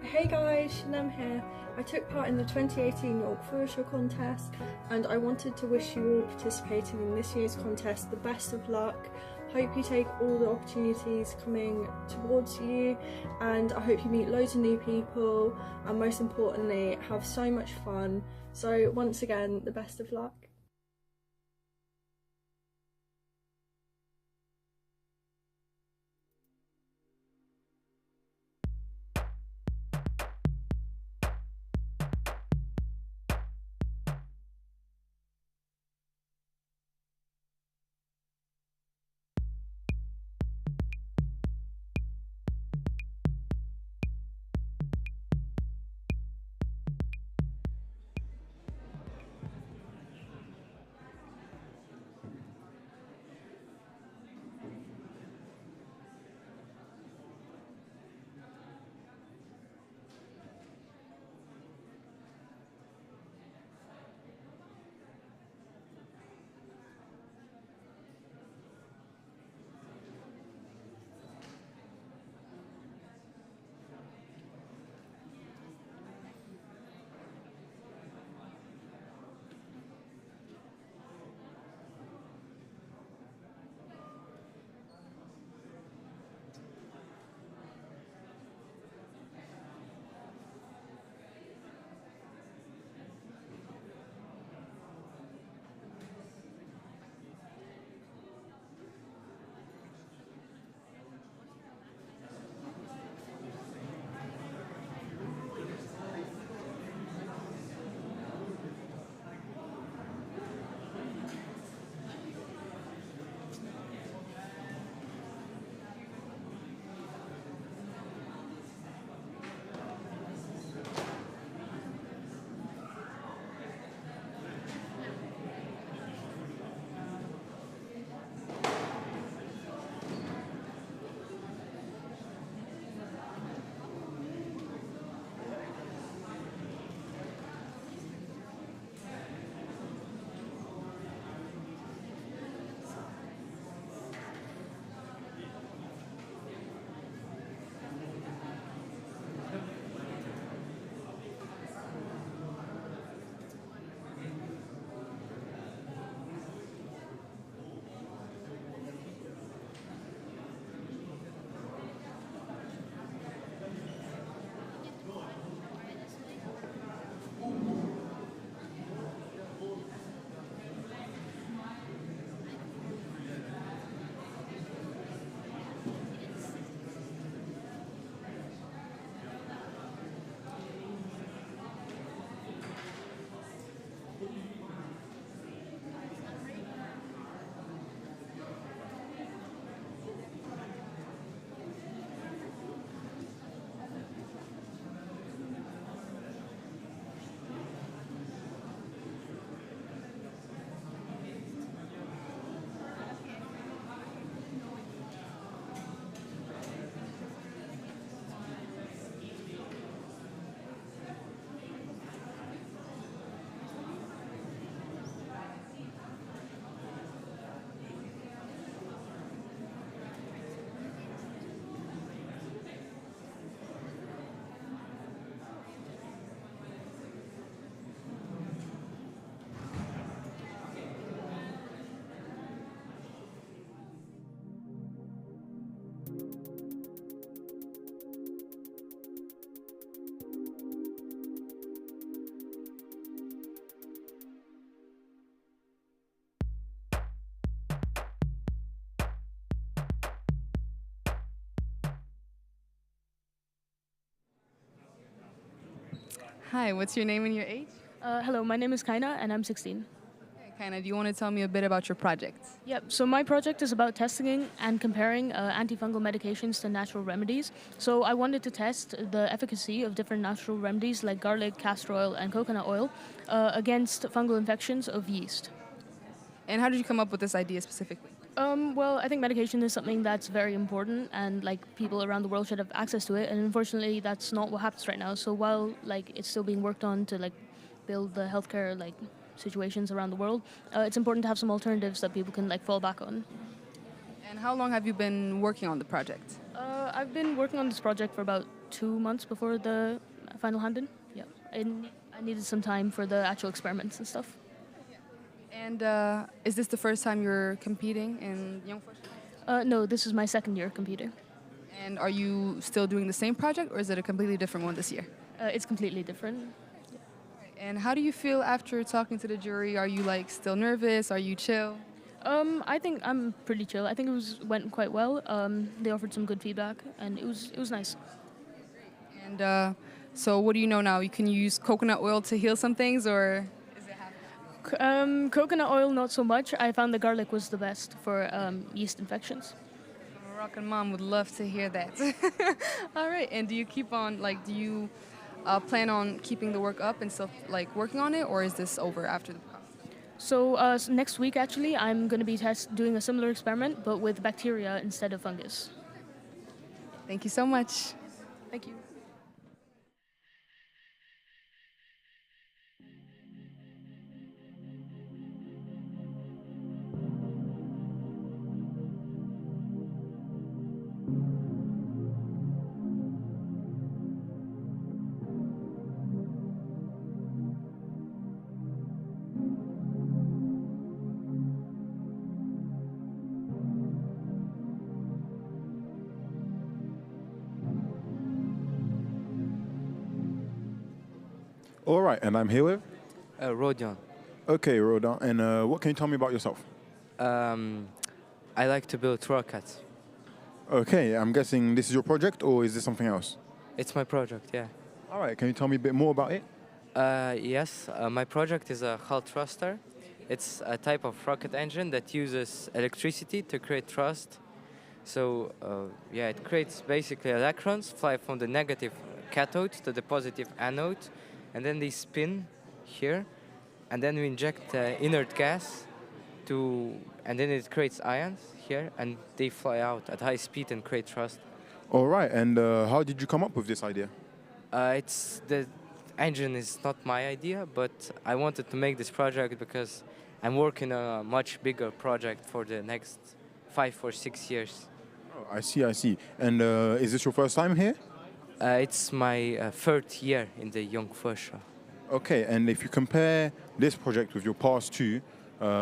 Hey guys, Shanam here. I took part in the 2018 Jonk Fuerscher contest, and I wanted to wish you all participating in this year's contest the best of luck. Hope you take all the opportunities coming towards you, and I hope you meet loads of new people, and most importantly have so much fun. So once again, the best of luck. Hi, what's your name and your age? Hello, my name is Kaina and I'm 16. Okay, Kaina, do you want to tell me a bit about your project? Yep, so my project is about testing and comparing antifungal medications to natural remedies. So I wanted to test the efficacy of different natural remedies like garlic, castor oil, and coconut oil against fungal infections of yeast. And how did you come up with this idea specifically? Well, I think medication is something that's very important, and like people around the world should have access to it. And unfortunately, that's not what happens right now. So while like it's still being worked on to like build the healthcare like situations around the world, it's important to have some alternatives that people can like fall back on. And how long have you been working on the project? I've been working on this project for about 2 months before the final hand-in. Yeah, and I needed some time for the actual experiments and stuff. And is this the first time you're competing in Jonk Fuerscher? No, this is my second year competing. And are you still doing the same project, or is it a completely different one this year? It's completely different. And how do you feel after talking to the jury? Are you like still nervous? Are you chill? I think I'm pretty chill. I think went quite well. They offered some good feedback, and it was nice. And so, what do you know now? You can use coconut oil to heal some things, or is it happening? Coconut oil, not so much. I found the garlic was the best for yeast infections. Moroccan mom would love to hear that. All right. And do you keep on do you plan on keeping the work up and still like working on it, or is this over after the? So next week, actually, I'm going to be doing a similar experiment, but with bacteria instead of fungus. Thank you so much. Thank you. All right, and I'm here with? Rodion. Okay, Rodion. And what can you tell me about yourself? I like to build rockets. Okay, I'm guessing this is your project, or is this something else? It's my project, yeah. All right, can you tell me a bit more about it? Yes, my project is a hull thruster. It's a type of rocket engine that uses electricity to create thrust. So, yeah, it creates basically electrons fly from the negative cathode to the positive anode, and then they spin here, and then we inject inert gas and then it creates ions here, and they fly out at high speed and create thrust. All right, and how did you come up with this idea? The engine is not my idea, but I wanted to make this project because I'm working on a much bigger project for the next 5 or 6 years. Oh, I see. And is this your first time here? It's my third year in the Jonk Fuerscher. Okay, and if you compare this project with your past two,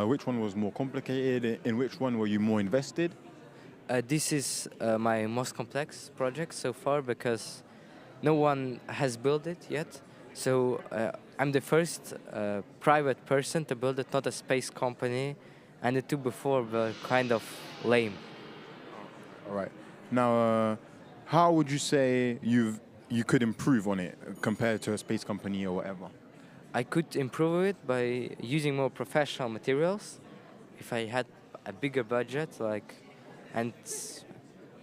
which one was more complicated? In which one were you more invested? This is my most complex project so far because no one has built it yet. So I'm the first private person to build it, not a space company. And the two before were kind of lame. All right. Now, how would you say you could improve on it compared to a space company or whatever? I could improve it by using more professional materials. If I had a bigger budget, and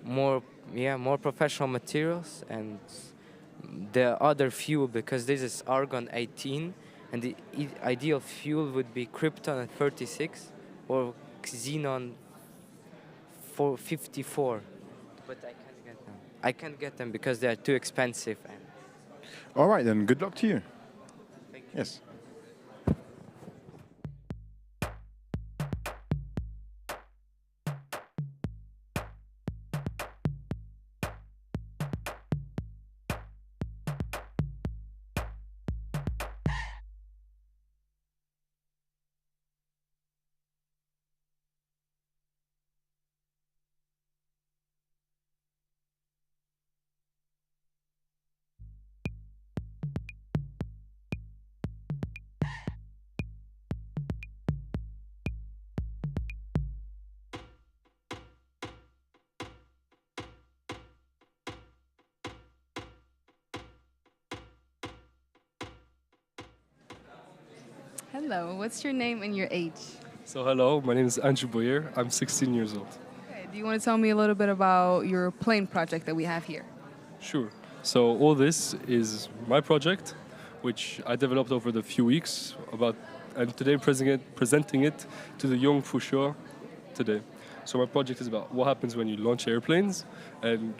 more professional materials, and the other fuel, because this is argon 18, and the ideal fuel would be krypton 36 or xenon 454. But I can't get them. I can't get them because they are too expensive. All right, then. Good luck to you. Thank you. Yes. Hello, what's your name and your age? So hello, my name is Andrew Boyer. I'm 16 years old. Okay, do you want to tell me a little bit about your plane project that we have here? Sure. So all this is my project, which I developed over the few weeks and today I'm presenting it to the Jonk Fuerscher today. So my project is about what happens when you launch airplanes and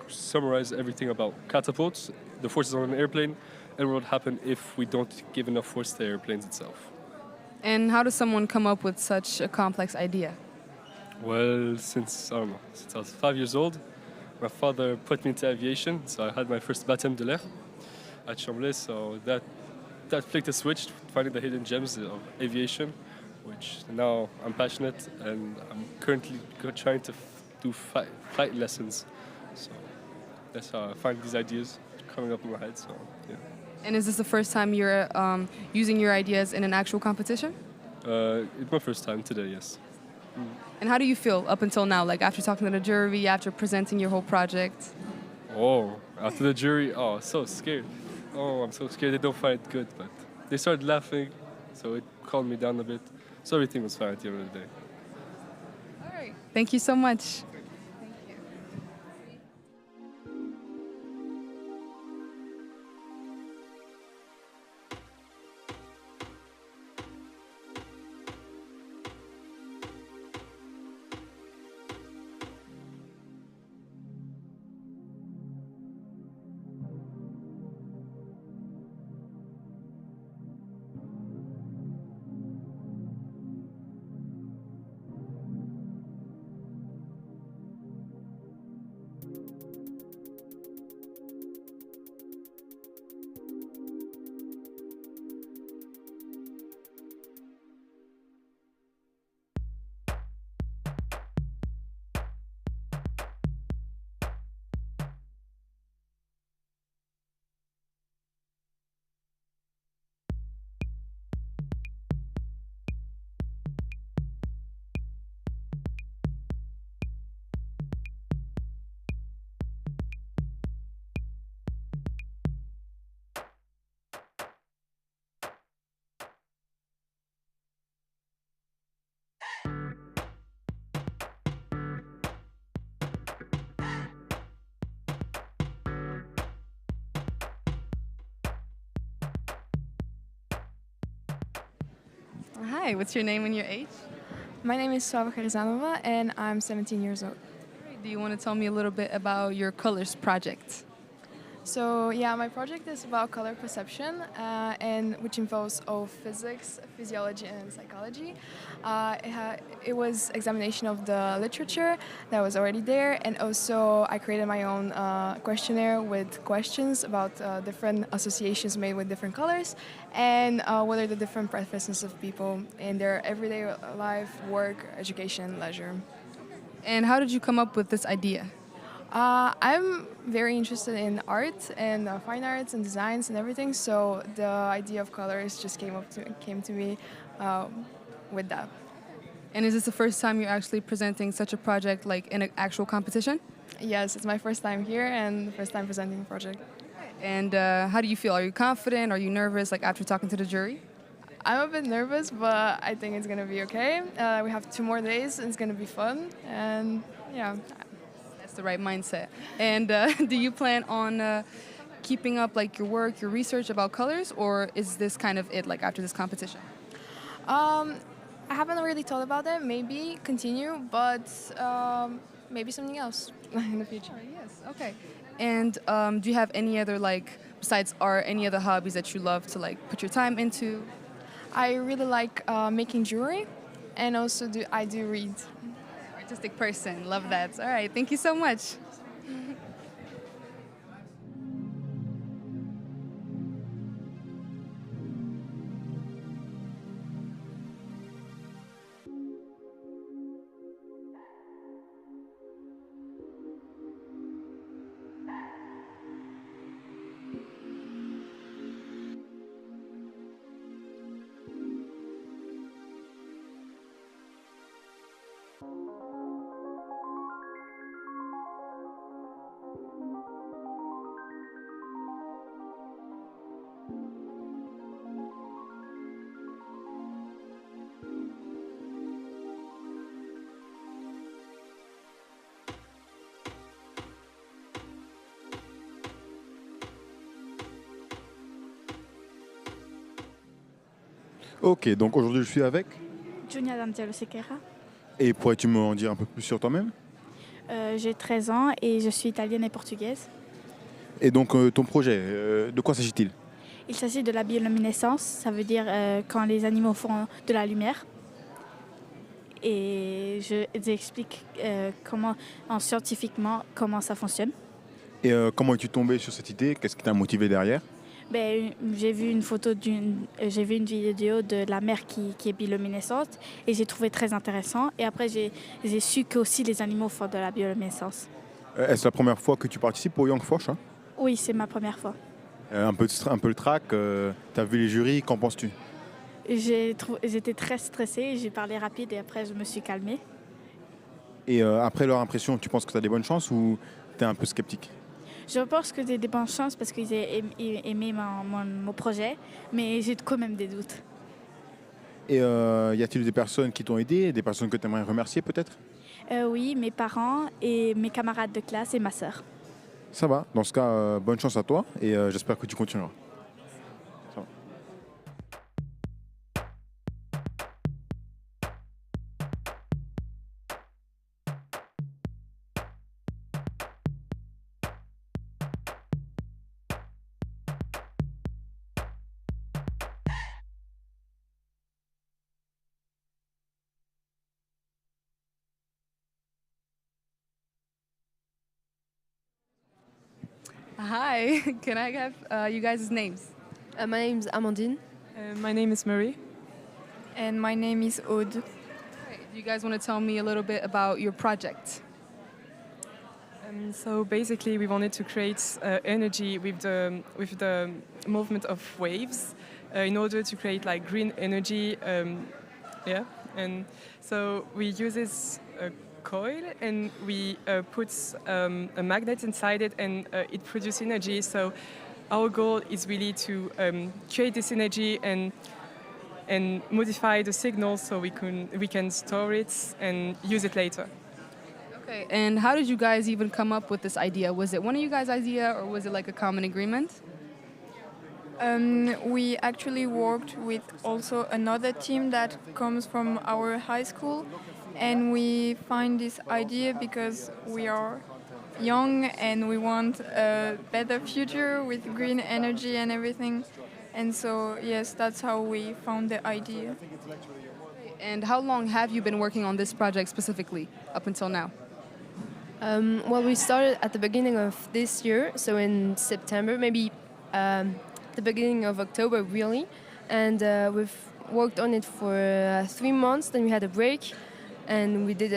summarize everything about catapults, the forces on an airplane, and what would happen if we don't give enough force to the airplanes itself. And how does someone come up with such a complex idea? Well, since I was 5 years old, my father put me into aviation, so I had my first baptême de l'air at Chambly, so that flicked a switch, finding the hidden gems of aviation, which now I'm passionate, and I'm currently trying to do flight lessons. So that's how I find these ideas coming up in my head. So yeah. And is this the first time you're using your ideas in an actual competition? It's my first time today, yes. And how do you feel up until now, like after talking to the jury, after presenting your whole project? Oh, after the jury, so scared. Oh, I'm so scared they don't find it good, but they started laughing, so it calmed me down a bit. So everything was fine at the end of the day. All right. Thank you so much. Hi, what's your name and your age? My name is Swava Gerzanova and I'm 17 years old. Do you want to tell me a little bit about your colors project? So yeah, my project is about color perception, and which involves physics, physiology, and psychology. It was examination of the literature that was already there, and also I created my own questionnaire with questions about different associations made with different colors, and what are the different preferences of people in their everyday life, work, education, leisure. And how did you come up with this idea? I'm very interested in art and fine arts and designs and everything, so the idea of colors just came to me with that. And is this the first time you're actually presenting such a project like in an actual competition? Yes, it's my first time here and the first time presenting the project. And how do you feel? Are you confident? Are you nervous like after talking to the jury? I'm a bit nervous, but I think it's going to be okay. We have 2 more days and it's going to be fun, and yeah. The right mindset. And do you plan on keeping up like your work, your research about colors, or is this kind of it like after this competition? I haven't really thought about it. Maybe continue, but maybe something else in the future. Yes. Okay. And do you have any other besides art, any other hobbies that you love to put your time into? I really like making jewelry, and also I do read. Artistic person, love that. All right, thank you so much. Ok, donc aujourd'hui je suis avec. Junia Danzelo Sequeira. Et pourrais-tu m'en dire un peu plus sur toi-même? J'ai 13 ans et je suis italienne et portugaise. Et donc ton projet, de quoi s'agit-il? Il s'agit de la bioluminescence, ça veut dire quand les animaux font de la lumière. Et j'explique scientifiquement comment ça fonctionne. Et comment es-tu tombé sur cette idée? Qu'est-ce qui t'a motivé derrière? J'ai vu j'ai vu une vidéo de la mer qui est bioluminescente et j'ai trouvé très intéressant. Et après, j'ai su que aussi les animaux font de la bioluminescence. Est-ce la première fois que tu participes au Jonk Fuerscher? Oui, c'est ma première fois. Un peu le track, tu as vu les jurys, qu'en penses-tu? J'étais très stressée, j'ai parlé rapide et après je me suis calmée. Et après leur impression, tu penses que tu as des bonnes chances ou tu es un peu sceptique? Je pense que j'ai des bonnes chances parce qu'ils ont aimé mon projet, mais j'ai quand même des doutes. Et y a-t-il des personnes qui t'ont aidé, des personnes que tu aimerais remercier peut-être? Oui, mes parents et mes camarades de classe et ma sœur. Ça va, dans ce cas, bonne chance à toi et j'espère que tu continueras. Ça va. Hi, can I have you guys' names? My name is Amandine. My name is Marie. And my name is Aude. Okay, do you guys want to tell me a little bit about your project? So basically, we wanted to create energy with the movement of waves in order to create like green energy. And so we use this coil and we put a magnet inside it and it produces energy. So our goal is really to create this energy and modify the signal so we can store it and use it later. Okay, and how did you guys even come up with this idea? Was it one of you guys' idea or was it like a common agreement? We actually worked with also another team that comes from our high school, and we find this idea because we are young and we want a better future with green energy and everything. And so, yes, that's how we found the idea. And how long have you been working on this project specifically, up until now? Well, we started at the beginning of this year, so in September, maybe the beginning of October, really. And we've worked on it for 3 months, then we had a break, and we did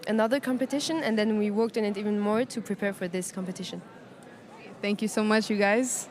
another competition, and then we worked on it even more to prepare for this competition. Thank you so much, you guys.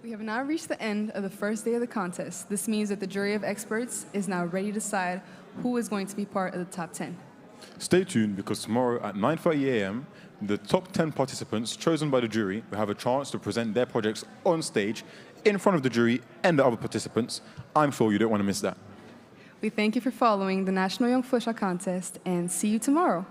We have now reached the end of the first day of the contest. This means that the jury of experts is now ready to decide who is going to be part of the top 10. Stay tuned because tomorrow at 9:30 a.m., the top 10 participants chosen by the jury will have a chance to present their projects on stage in front of the jury and the other participants. I'm sure you don't want to miss that. We thank you for following the National Jonk Fuerscher contest and see you tomorrow.